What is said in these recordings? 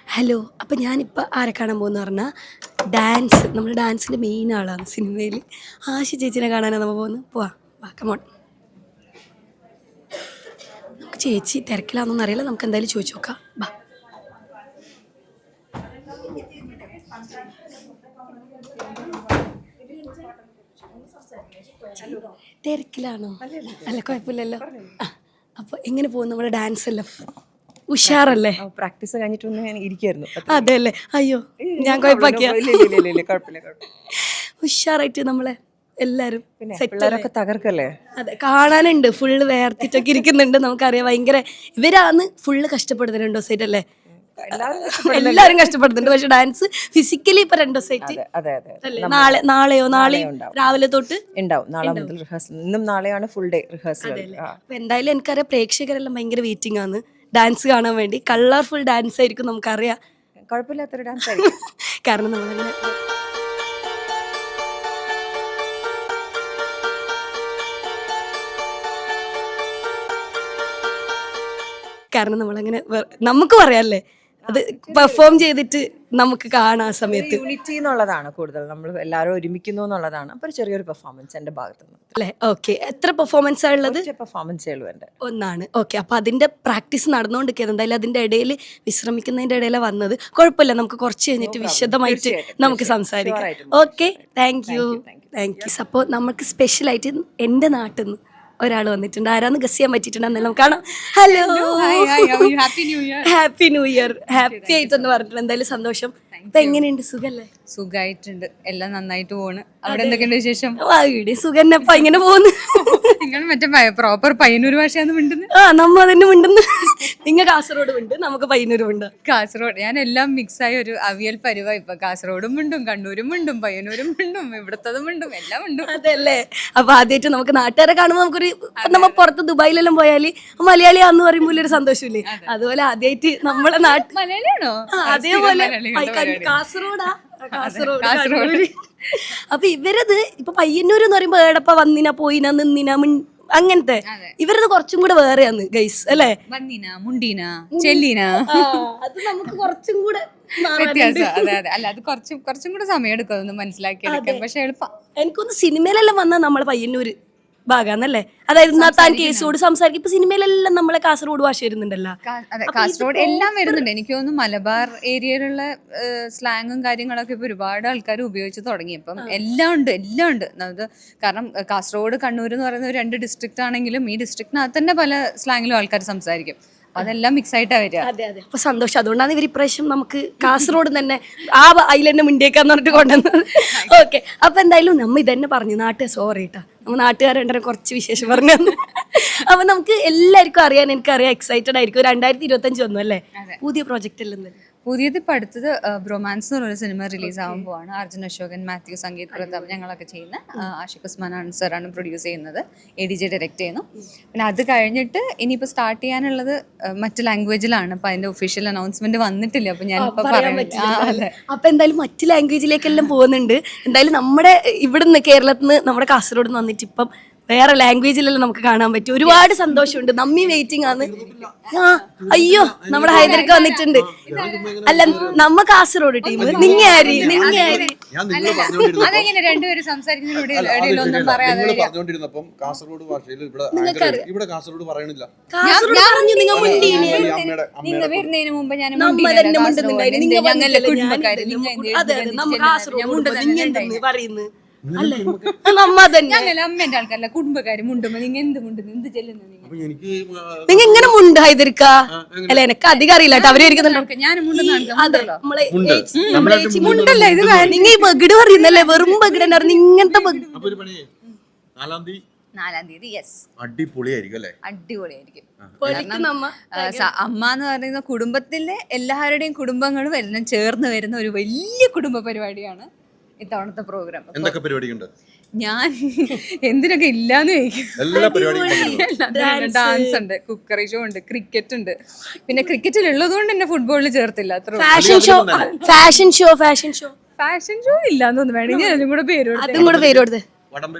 Hello, അപ്പം ഞാനിപ്പോൾ ആരെ കാണാൻ പോകുന്ന പറഞ്ഞാൽ ഡാൻസ്, നമ്മുടെ ഡാൻസിൻ്റെ മെയിൻ ആളാണ് സിനിമയിൽ. ആശി ചേച്ചിനെ കാണാനാണ് നമ്മൾ പോകുന്നത്. വാ കമോൺ. നമുക്ക് ചേച്ചി തിരക്കിലാണെന്നൊന്നും അറിയില്ല, നമുക്ക് എന്തായാലും ചോദിച്ചു നോക്കാം. വാ. തിരക്കിലാണോ? അല്ല, കുഴപ്പമില്ലല്ലോ. അപ്പോൾ എങ്ങനെ പോകും നമ്മുടെ ഡാൻസ് എല്ലാം? ഉഷാറല്ലേ? പ്രാക്ടീസ് കഴിഞ്ഞിട്ട് ഞാൻ ഇരിക്കായിരുന്നു. അതെ അല്ലേ? അയ്യോ, ഞാൻ കുഴപ്പമാക്കിയ. ഉഷാറായിട്ട് നമ്മളെ എല്ലാരും പിള്ളേരൊക്കെ തകർക്കല്ലേ? അതെ, കാണാനുണ്ട്. ഫുള്ള് വേർത്തിട്ടൊക്കെ ഇരിക്കുന്നുണ്ട്. നമുക്കറിയാം ഭയങ്കര ഇവരാണ് ഫുള്ള് കഷ്ടപ്പെടുന്നത് 2 ദിവസമായിട്ട് അല്ലേ? എല്ലാരും കഷ്ടപ്പെടുന്നുണ്ട്. പക്ഷെ ഡാൻസ് ഫിസിക്കലി ഇപ്പൊ 2 ദിവസമായിട്ട് നാളെയോ രാവിലെ തൊട്ട് ഉണ്ടാവും. നാളെ മുതൽ റിഹേഴ്സൽ. ഇന്നും നാളെയാണ് ഫുൾ ഡേ റിഹേഴ്സൽ. അപ്പൊ എന്തായാലും എനിക്കറിയാം പ്രേക്ഷകരെല്ലാം ഭയങ്കര വെയിറ്റിംഗ് ആണ് ഡാൻസ് കാണാൻ വേണ്ടി. കളർഫുൾ ഡാൻസ് ആയിരിക്കും, നമുക്കറിയാം. കുഴപ്പമില്ലാത്തൊരു ഡാൻസ് ആയിരിക്കും. കാരണം നമ്മളിങ്ങനെ നമുക്ക് പറയാല്ലേ, അത് പെർഫോം ചെയ്തിട്ട് നമുക്ക് കാണാൻ സമയത്ത് യൂണിറ്റി എന്നുള്ളതാണ് കൂടുതൽ. നമ്മൾ എല്ലാവരും ഒരുമിക്കുന്നു എന്നുള്ളതാണ്. അപ്പോൾ ചെറിയൊരു പെർഫോമൻസ് എൻ്റെ ഭാഗത്ത് നിന്ന് അല്ലേ? ഓക്കെ, എത്ര പെർഫോമൻസ് ഉള്ളത്? പെർഫോമൻസേ ഉള്ളൂ എൻ്റെ. ഒന്നാണ്. ഓക്കെ, അപ്പോൾ അതിൻ്റെ പ്രാക്ടീസ് നടന്നുകൊണ്ടിരിക്കുന്നത്. എന്തായാലും അതിൻ്റെ ഇടയിൽ വിശ്രമിക്കുന്നതിൻ്റെ ഇടയിലാണ് വന്നത്. കുഴപ്പമില്ല, നമുക്ക് കുറച്ച് കഴിഞ്ഞിട്ട് വിശദമായിട്ട് നമുക്ക് സംസാരിക്കാം. Okay, thank U. അപ്പോൾ നമുക്ക് സ്പെഷ്യലായിട്ട് എൻ്റെ നാട്ടിൽ നിന്ന് ഒരാൾ വന്നിട്ടുണ്ട്. ആരാന്ന് ഗസ് ചെയ്യാൻ പറ്റിയിട്ടുണ്ടെന്ന് നമുക്ക് കാണാം. Hello, happy new year. Happy ആയിട്ടെന്ന് പറഞ്ഞിട്ടുണ്ട്. എന്തായാലും സന്തോഷം. ഇപ്പൊ എങ്ങനെയുണ്ട്? സുഖല്ലേ? സുഖമായിട്ടുണ്ട്, എല്ലാം നന്നായിട്ട് പോണ്. അവിടെ എന്തൊക്കെയുണ്ട് വിശേഷം? ഇവിടെ സുഖന്നപ്പ ഇങ്ങനെ പോകുന്നു. നിങ്ങൾ മറ്റേ പ്രോപ്പർ പയ്യന്നൂർ ഭാഷയാന്ന് മിണ്ടുന്നത്? നമ്മ തന്നെ മിണ്ടുന്നു. നിങ്ങൾ കാസർഗോഡ് ഉണ്ട്, നമുക്ക് പയ്യന്നൂരും ഉണ്ട്. കാസർഗോഡ് ഞാൻ എല്ലാം മിക്സ് ആയ ഒരു അവിയൽ പരുവ. ഇപ്പൊ കാസർഗോഡും മിണ്ടും, കണ്ണൂരും മിണ്ടും, പയ്യന്നൂരും മിണ്ടും, ഇവിടത്തതും മിണ്ടും, എല്ലാം മിണ്ടും. അതല്ലേ? അപ്പൊ ആദ്യമായിട്ട് നമുക്ക് നാട്ടുകാരെ കാണുമ്പോൾ നമുക്കൊരു, നമ്മ പുറത്ത് ദുബായിലെല്ലാം പോയാല് മലയാളിയാന്ന് പറയുമ്പോൾ ഒരു സന്തോഷമില്ലേ? അതുപോലെ ആദ്യമായിട്ട് നമ്മളെ നാട്ടിൽ മലയാളിയാണോ? അതേപോലെ കാസർഗോഡ്. അപ്പൊ ഇവരത് ഇപ്പൊ പയ്യന്നൂര് എന്ന് പറയുമ്പോ ഏടപ്പ വന്നിന പോയിന നിന്നിന അങ്ങനത്തെ. ഇവരത് കുറച്ചും കൂടെ വേറെയാന്ന് ഗൈസ്, അല്ലേ? വന്നിന, മുണ്ടീന, ചെല്ലിന, അത് നമുക്ക് കുറച്ചും കൂടെ വ്യത്യാസം. അതെ അതെ, അല്ല അത് കുറച്ചും കൂടെ സമയം എടുക്കും അതൊന്ന് മനസ്സിലാക്കി എടുക്കാൻ. പക്ഷെ എളുപ്പം. എനിക്കൊന്ന് സിനിമയിലെല്ലാം വന്നാ നമ്മളെ പയ്യന്നൂര് ഭാഗാന്നല്ലേ? അതായത് താൻ കേസോട് സംസാരിക്കും. ഇപ്പൊ സിനിമയിലെല്ലാം നമ്മളെ കാസർഗോഡ് ഭാഷ വരുന്നുണ്ടല്ലോ. അതെ, കാസർഗോഡ് എല്ലാം വരുന്നുണ്ട്. എനിക്ക് തോന്നുന്നു മലബാർ ഏരിയയിലുള്ള സ്ലാങ്ങും കാര്യങ്ങളൊക്കെ ഇപ്പൊ ഒരുപാട് ആൾക്കാർ ഉപയോഗിച്ച് തുടങ്ങി. ഇപ്പം എല്ലാം ഉണ്ട് അത്. കാരണം കാസർഗോഡ്, കണ്ണൂർ എന്ന് പറയുന്ന 2 ഡിസ്ട്രിക്റ്റ് ആണെങ്കിലും ഈ ഡിസ്ട്രിക്റ്റിനകത്ത് തന്നെ പല സ്ലാങ്ങിലും ആൾക്കാർ സംസാരിക്കും. അതെല്ലാം മിക്സ് ആയിട്ടാ വരിക. അതെ അതെ, അപ്പൊ സന്തോഷം. അതുകൊണ്ടാണ് ഇവർ ഇപ്രാവശ്യം നമുക്ക് കാസർഗോഡ് തന്നെ ആ ഐലൻഡ് മുണ്ടേക്കാന്ന് പറഞ്ഞിട്ട് കൊണ്ടുവന്നത്. ഓക്കെ, അപ്പൊ എന്തായാലും നമ്മ ഇതന്നെ പറഞ്ഞു നാട്ടുകാർ സോറി കേട്ടാ, നമ്മൾ നാട്ടുകാരെ കുറച്ച് വിശേഷം പറഞ്ഞു തന്നു. അപ്പൊ നമുക്ക് എല്ലാവർക്കും അറിയാൻ, എനിക്കറിയാം എക്സൈറ്റഡ് ആയിരിക്കും. 2025 വന്നു അല്ലേ? പുതിയ പ്രോജക്റ്റ് എല്ലാം പുതിയത് ഇപ്പം അടുത്തത് ബ്രൊമാൻസ് എന്ന് പറയുന്ന സിനിമ റിലീസ് ആവാൻ പോവാണ്. അർജുൻ അശോകൻ, മാത്യു, സംഗീത് പ്രതാപ് ഞങ്ങളൊക്കെ ചെയ്യുന്ന. ആഷിഖ് ഉസ്മാൻ സാറാണ് പ്രൊഡ്യൂസ് ചെയ്യുന്നത്, ADJ ഡയറക്റ്റ് ചെയ്യുന്നു. പിന്നെ അത് കഴിഞ്ഞിട്ട് ഇനിയിപ്പോൾ സ്റ്റാർട്ട് ചെയ്യാനുള്ളത് മറ്റ് ലാംഗ്വേജിലാണ്. അപ്പം അതിൻ്റെ ഒഫീഷ്യൽ അനൗൺസ്മെന്റ് വന്നിട്ടില്ല. അപ്പം ഞാനിപ്പോൾ പറയാൻ പറ്റില്ല. അപ്പൊ എന്തായാലും മറ്റ് ലാംഗ്വേജിലേക്കെല്ലാം പോകുന്നുണ്ട്. എന്തായാലും നമ്മുടെ ഇവിടുന്ന് കേരളത്തിൽ നിന്ന് നമ്മുടെ കാസർഗോഡ് നിന്ന് വന്നിട്ട് ഇപ്പം വേറെ ലാംഗ്വേജിലെല്ലാം നമുക്ക് കാണാൻ പറ്റും. ഒരുപാട് സന്തോഷമുണ്ട്. നമ്മി വെയിറ്റിംഗ് ആണ്. അയ്യോ, നമ്മുടെ ഹൈദരക്ക വന്നിട്ടുണ്ട്. അല്ല, നമ്മ കാസർഗോഡ് ടീം. അതെങ്ങനെ രണ്ടുപേരും സംസാരിക്കുന്നതിനൊന്നും പറയാതെ വരുന്നതിന് മുമ്പ് ഞാൻ പറയുന്നത് അമ്മേന്റെ ആൾക്കാരല്ല, കുടുംബക്കാര് മുണ്ടുമ്പോ നിങ്ങൾ എന്ത് മുണ്ടുന്നു, എന്ത് ചെല്ലുന്നു? നിങ്ങ ഇങ്ങനെ മുണ്ട് ഹൈദരിക്ക? അല്ല, എനിക്ക് അധികം അറിയില്ല. അവര് ഞാൻ മുണ്ടല്ല ഇത്. നിങ്ങ ഈ ബഗിട് പറയുന്നല്ലേ? വെറും ബഗിഡ് ഇങ്ങനത്തെ 4-ാം തീയതി. യെസ്, അടിപൊളിയായിരിക്കും. അമ്മ എന്ന് പറയുന്ന കുടുംബത്തിലെ എല്ലാവരുടെയും കുടുംബങ്ങളും എല്ലാം ചേർന്ന് വരുന്ന ഒരു വലിയ കുടുംബ പരിപാടിയാണ് ഇത്തവണത്തെ പ്രോഗ്രാം. എന്തൊക്കെ പരിപാടിയുണ്ട്? ഞാൻ എന്തിനൊക്കെ ഇല്ലാന്ന് ചോദിക്കും. ഡാൻസ് ഉണ്ട്, കുക്കറി ഷോ ഉണ്ട്, ക്രിക്കറ്റ് ഉണ്ട്. പിന്നെ ക്രിക്കറ്റിൽ ഉള്ളത് കൊണ്ട് എന്നെ ഫുട്ബോളിൽ ചേർത്തില്ല. ഫാഷൻ ഷോ ഇല്ലാന്ന് തോന്നുന്നു. വേണമെങ്കിൽ അതും കൂടെ പേര് കൊടുത്ത്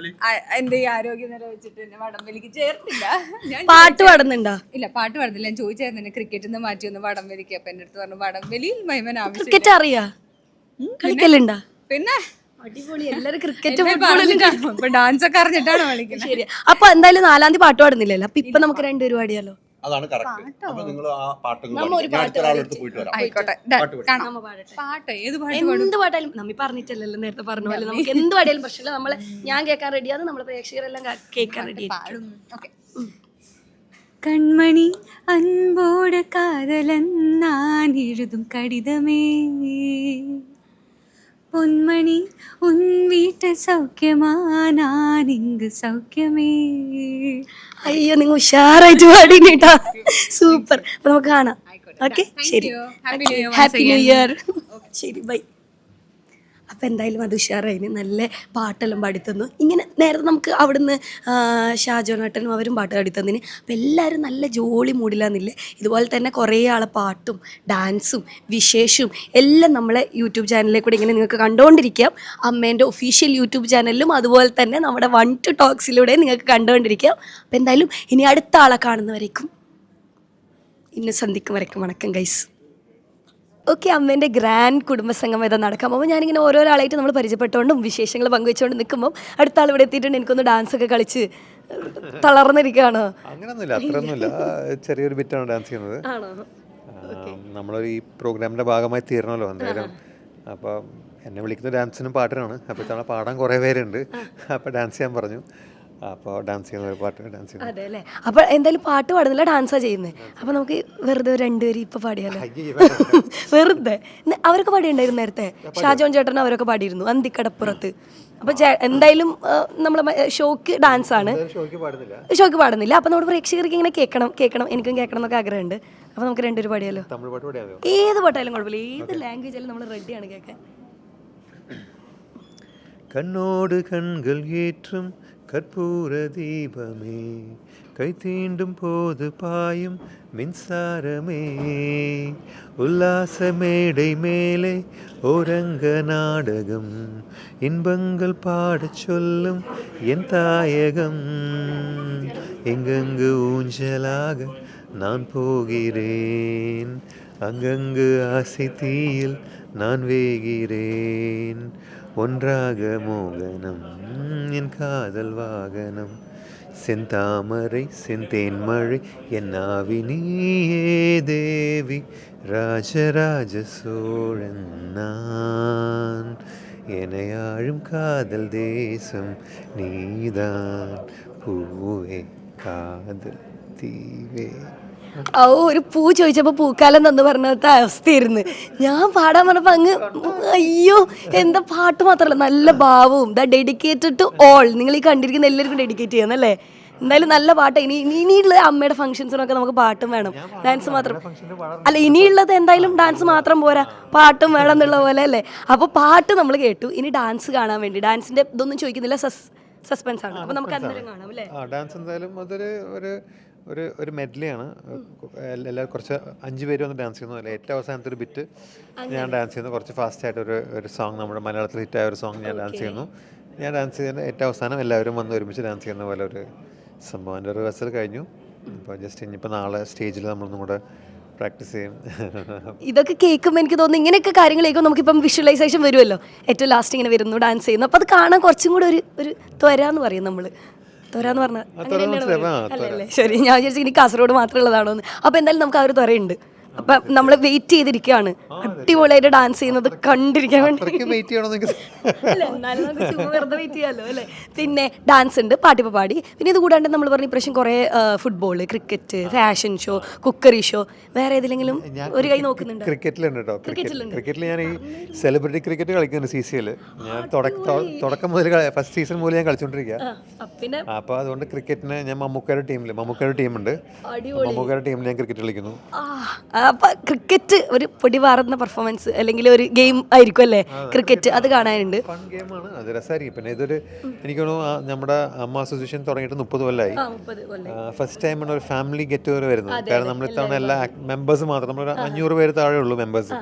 എന്റെ ഈ ആരോഗ്യനില വെച്ചിട്ട് എന്നെ വടംവലിക്ക് ചേർത്തില്ല. ഞാൻ പാട്ട് പാടുന്നുണ്ടോ? ഇല്ല, പാട്ട് പാടുന്നില്ല. ഞാൻ ചോദിച്ചായിരുന്നു എന്നെ ക്രിക്കറ്റിൽ നിന്ന് മാറ്റി ഒന്ന് വടംവലിക്ക്. അപ്പൊ എന്റെ അടുത്ത് പറഞ്ഞു വടംവലിയിൽ മൈമൻ ആവശ്യം. ക്രിക്കറ്റ് അറിയാ? കളിക്കലുണ്ടാ? പിന്നെ അടിപൊളി, എല്ലാരും ക്രിക്കറ്റ് ഇപ്പൊ ഡാൻസ് ഒക്കെ അറിഞ്ഞിട്ടാണ് കളിക്കുന്നത്. ശരി. അപ്പൊ എന്തായാലും 4-ാം തീയതി പാട്ട് പാടുന്നില്ലല്ലോ, അപ്പൊ ഇപ്പൊ നമുക്ക് രണ്ടുപേരും പാടിയാലോ? അതാണ് കറക്റ്റ്. അപ്പൊ നിങ്ങൾ ആ പാട്ട് ഒരാളെടുത്ത് പോയിട്ട് വരാം. ആയിക്കോട്ടെ, കാണാം. പാട്ട് ഏത് പാട്ട്? എന്ത് പാട്ടായാലും നമ്മി പറഞ്ഞിട്ടല്ലോ നേരത്തെ പറഞ്ഞ പോലെ, നമുക്ക് എന്ത് പാടിയാലും പ്രശ്നമില്ല. നമ്മളെ ഞാൻ കേൾക്കാൻ റെഡിയാണ്, നമ്മളെ പ്രേക്ഷകരെല്ലാം കേൾക്കാൻ റെഡി. കൺമണി അൻപോട് കാതലൻ ഞാൻ എഴുതും കടിതമേ, പൊന്മണി ഉൻ വീട്ട് സൗഖ്യമാ ഞാൻ ഇങ്ങ് സൗഖ്യമേ. അയ്യോ, നിങ്ങൾ ഉഷാറായിട്ട് പാടിട്ടാ, സൂപ്പർ. അപ്പൊ നമുക്ക് കാണാം. ഓക്കെ, ശരി. Happy new year. ശരി, ബൈ. അപ്പം എന്തായാലും അത് ഉഷാറായിന്, നല്ല പാട്ടെല്ലാം പാടിത്തന്നു. ഇങ്ങനെ നേരത്തെ നമുക്ക് അവിടുന്ന് ഷാജോനേട്ടനും അവരും പാട്ട് പാടിത്തന്നിന്. അപ്പം എല്ലാവരും നല്ല ജോളി മൂടില്ലാന്നില്ലേ. ഇതുപോലെ തന്നെ കുറേ ആളെ പാട്ടും ഡാൻസും വിശേഷവും എല്ലാം നമ്മളെ യൂട്യൂബ് ചാനലിൽ കൂടെ ഇങ്ങനെ നിങ്ങൾക്ക് കണ്ടുകൊണ്ടിരിക്കാം. അമ്മേൻ്റെ ഒഫീഷ്യൽ യൂട്യൂബ് ചാനലിലും അതുപോലെ തന്നെ നമ്മുടെ 1 to ടോക്സിലൂടെ നിങ്ങൾക്ക് കണ്ടുകൊണ്ടിരിക്കാം. അപ്പം എന്തായാലും ഇനി അടുത്ത ആളെ കാണുന്നവരേക്കും ഇന്ന് സന്ധിക്കും വരയ്ക്കും വണക്കം ഗൈസ്. ഓക്കെ, അമ്മേൻ്റെ ഗ്രാൻഡ് കുടുംബസംഗമം ഇതാ നടക്കാം. അപ്പോൾ ഞാനിങ്ങനെ ഓരോരാളായിട്ട് നമ്മൾ പരിചയപ്പെട്ടുകൊണ്ടും വിശേഷങ്ങൾ പങ്കുവെച്ചുകൊണ്ട് നിൽക്കുമ്പോൾ അടുത്ത ആൾ ഇവിടെ എത്തിയിട്ടുണ്ട്. എനിക്കൊന്ന് ഡാൻസ് ഒക്കെ കളിച്ച് തളർന്നിരിക്കുകയാണോ? അങ്ങനെയൊന്നുമില്ല, അത്രയൊന്നുമില്ല. ചെറിയൊരു ബിറ്റാണ് ഡാൻസ് ചെയ്യുന്നത്. ആണോ? നമ്മളൊരു ഈ പ്രോഗ്രാമിൻ്റെ ഭാഗമായി തീരണമല്ലോ എന്തായാലും. അപ്പോൾ എന്നെ വിളിക്കുന്ന ഡാൻസിനും പാട്ടിനാണ്. അപ്പോൾ ഇത്തവണ പാടാൻ കുറേ പേരുണ്ട്. അപ്പോൾ ഡാൻസ് ചെയ്യാൻ പറഞ്ഞു. അപ്പോൾ ഡാൻസ് ചെയ്യുന്ന ഒരു പാട്ട് ഡാൻസ് ചെയ്യുന്നു. അതെ അല്ലേ? അപ്പോൾ എന്തായാലും പാട്ട് പാടുന്നില്ല, ഡാൻസാണ് ചെയ്യുന്നത്. അപ്പോൾ നമുക്ക് വെറുതെ രണ്ടുപേരും ഇപ്പോൾ പാടിയാലോ? വെറുതെ അവരൊക്കെ പാടിയുണ്ടായിരുന്നു നേരത്തെ. ഷാജോൺ ചേട്ടനും അവരൊക്കെ പാടിയിരുന്നു അന്തിക്കടപ്പുറത്ത്. അപ്പോൾ എന്തായാലും നമ്മളെ ഷോക്ക് ഡാൻസാണ്, ഷോക്ക് പാടുന്നില്ല. അപ്പോൾ നമ്മുടെ പ്രേക്ഷകർക്ക് ഇങ്ങനെ കേൾക്കണം എനിക്കും കേൾക്കണം എന്നൊക്കെ ആഗ്രഹമുണ്ട്. അപ്പോൾ നമുക്ക് രണ്ടുപേരും പാടിയാലോ? ഏത് പാട്ടായാലും കുഴപ്പമില്ല, ഏത് ലാംഗ്വേജ് ആയാലും നമ്മൾ റെഡിയാണ് കേൾക്കാൻ. കണ്ണോട് കൺകൾ ഏറ്റും கற்பூர தீபமே கை தீண்டும் போது பாயும் மின்சாரமே உல்லாச மேடை மேலே ஓரங்க நாடகம் இன்பங்கள் பாடச் சொல்லும் என் தாயகம் எங்கெங்கு ஊஞ்சலாக நான் போகிறேன் அங்கங்கு ஆசை தீயில் நான் வேகிறேன் ஒன்றாக மோகனம் என் காதல் வாகனம் செந்தாமரை செந்தேன் மழை என் ஆவி நீயே தேவி ராஜராஜ சோழன் நான் எனையாழும் காதல் தேசம் நீதான் பூவே കാതൽ തീവേ. ഓ, ഒരു പൂ ചോദിച്ചപ്പോൾ പൂക്കാലം തന്നു പറഞ്ഞത്തെ അവസ്ഥയായിരുന്നു. ഞാൻ പാടാൻ പറഞ്ഞപ്പോൾ അങ്ങ് അയ്യോ, എന്താ പാട്ട് മാത്രമല്ല നല്ല ഭാവവും. The dedicated to all. നിങ്ങൾ ഈ കണ്ടിരിക്കുന്ന എല്ലാവർക്കും ഡെഡിക്കേറ്റ് ചെയ്യുന്നല്ലേ. എന്തായാലും നല്ല പാട്ട്. ഇനിയുള്ള അമ്മയുടെ ഫംഗ്ഷൻസിനൊക്കെ നമുക്ക് പാട്ടും വേണം, ഡാൻസ് മാത്രം അല്ല. ഇനിയുള്ളത് എന്തായാലും ഡാൻസ് മാത്രം പോരാ, പാട്ടും വേണം എന്നുള്ള പോലെ അല്ലേ. അപ്പോൾ പാട്ട് നമ്മൾ കേട്ടു. ഇനി ഡാൻസ് കാണാൻ വേണ്ടി ഡാൻസിന്റെ ഇതൊന്നും ചോദിക്കുന്നില്ല, സസ്പെൻസ് ആണ്. അപ്പോൾ നമുക്ക് അന്നേരം കാണാം അല്ലേ. ഡാൻസ് എന്തായാലും അതൊരു ഒരു മെഡ്ലിയാണ്. എല്ലാവരും കുറച്ച് 5 പേര് വന്ന് ഡാൻസ് ചെയ്യുന്നു. ഏറ്റവും അവസാനത്തെ ഒരു ബിറ്റ് ഞാൻ ഡാൻസ് ചെയ്യുന്നു. കുറച്ച് ഫാസ്റ്റായിട്ട് ഒരു സോങ്, നമ്മുടെ മലയാളത്തിൽ ഹിറ്റായ ഒരു സോങ് ഞാൻ ഡാൻസ് ചെയ്യുന്നു. ഞാൻ ഡാൻസ് ചെയ്യുന്ന ഏറ്റവും അവസാനം എല്ലാവരും വന്ന് ഒരുമിച്ച് ഡാൻസ് ചെയ്യുന്ന പോലെ ഒരു സംഭവം. എൻ്റെ റിഹേഴ്സൽ കഴിഞ്ഞു. അപ്പോൾ ജസ്റ്റ് ഇനിയിപ്പോൾ നാളെ സ്റ്റേജിൽ നമ്മളൊന്നും കൂടെ പ്രാക്ടീസ് ചെയ്യും. ഇതൊക്കെ കേൾക്കുമ്പോൾ എനിക്ക് തോന്നുന്നു ഇങ്ങനെയൊക്കെ കാര്യങ്ങൾ കേൾക്കുമ്പോൾ നമുക്കിപ്പം വിഷ്വലൈസേഷൻ വരുമല്ലോ. ഏറ്റവും ലാസ്റ്റ് ഇങ്ങനെ വരുന്നു ഡാൻസ് ചെയ്യുന്നു. അപ്പോൾ അത് കാണാൻ കുറച്ചും കൂടെ ഒരു ത്വരാന്ന് പറയും നമ്മൾ. ത്വരാന്ന് പറഞ്ഞാൽ അല്ലല്ലേ? ശരി, ഞാൻ വിചാരിച്ചു ഇനി കാസർഗോഡ് മാത്രമേ ഉള്ളതാണോ എന്ന്. അപ്പോൾ എന്തായാലും നമുക്ക് ആ ഒരു ത്വരയുണ്ട്. അപ്പം നമ്മൾ വെയിറ്റ് ചെയ്തിരിക്കുകയാണ് അടിപൊളിയായിട്ട് ഡാൻസ് ചെയ്യുന്നത് കണ്ടിരിക്കാൻ വേണ്ടി. എന്നാലും നമുക്ക് ചുമ്മാ വെറുതെ വെയിറ്റ് ചെയ്യാമല്ലോ അല്ലേ. പിന്നെ ഡാൻസ് ഉണ്ട്, പാട്ടിപ്പോൾ പാടി. പിന്നെ ഇത് കൂടാണ്ട് നമ്മൾ പറഞ്ഞ ഇപ്രാവശ്യം കുറേ football, cricket, fashion show, cookery show, വേറെ ഏതെങ്കിലും ഒരു കൈ നോക്കുന്നുണ്ട്? ക്രിക്കറ്റിലുണ്ട് കേട്ടോ. ക്രിക്കറ്റിൽ ഞാൻ ഈ സെലിബ്രിറ്റി ക്രിക്കറ്റ് കളിക്കുന്നുണ്ട് CCL. ഞാൻ തുടക്കം മുതൽ ഫസ്റ്റ് സീസൺ മുതൽ ഞാൻ കളിച്ചുകൊണ്ടിരിക്കുക. പിന്നെ അപ്പോൾ അതുകൊണ്ട് ക്രിക്കറ്റിന് ഞാൻ മമ്മൂക്കയുടെ ടീമുണ്ട്. മമ്മൂക്കയുടെ ടീമിൽ ഞാൻ ക്രിക്കറ്റ് കളിക്കുന്നു. അപ്പം ക്രിക്കറ്റ് ഒരു പൊടി വാറുന്ന പെർഫോമൻസ് അല്ലെങ്കിൽ ഒരു ഗെയിം ആയിരിക്കും അല്ലേ ക്രിക്കറ്റ്, അത് കാണാനുണ്ട്. ഫൺ ഗെയിമാണ്, അത് രസമായിരിക്കും. പിന്നെ ഇതൊരു എനിക്ക് തോന്നുന്നു നമ്മുടെ അമ്മ അസോസിയേഷൻ തുടങ്ങിയിട്ട് 30 കൊല്ലമായി. ഫസ്റ്റ് ടൈമാണ് ഒരു ഫാമിലി ഗെറ്റ് ടുഗദർ വരുന്നത്. കാരണം നമ്മൾ ഇത്തവണ എല്ലാ മെമ്പേഴ്സ് മാത്രം, നമ്മൾ 500 പേര് താഴെ ഉള്ളൂ മെമ്പേഴ്സ്.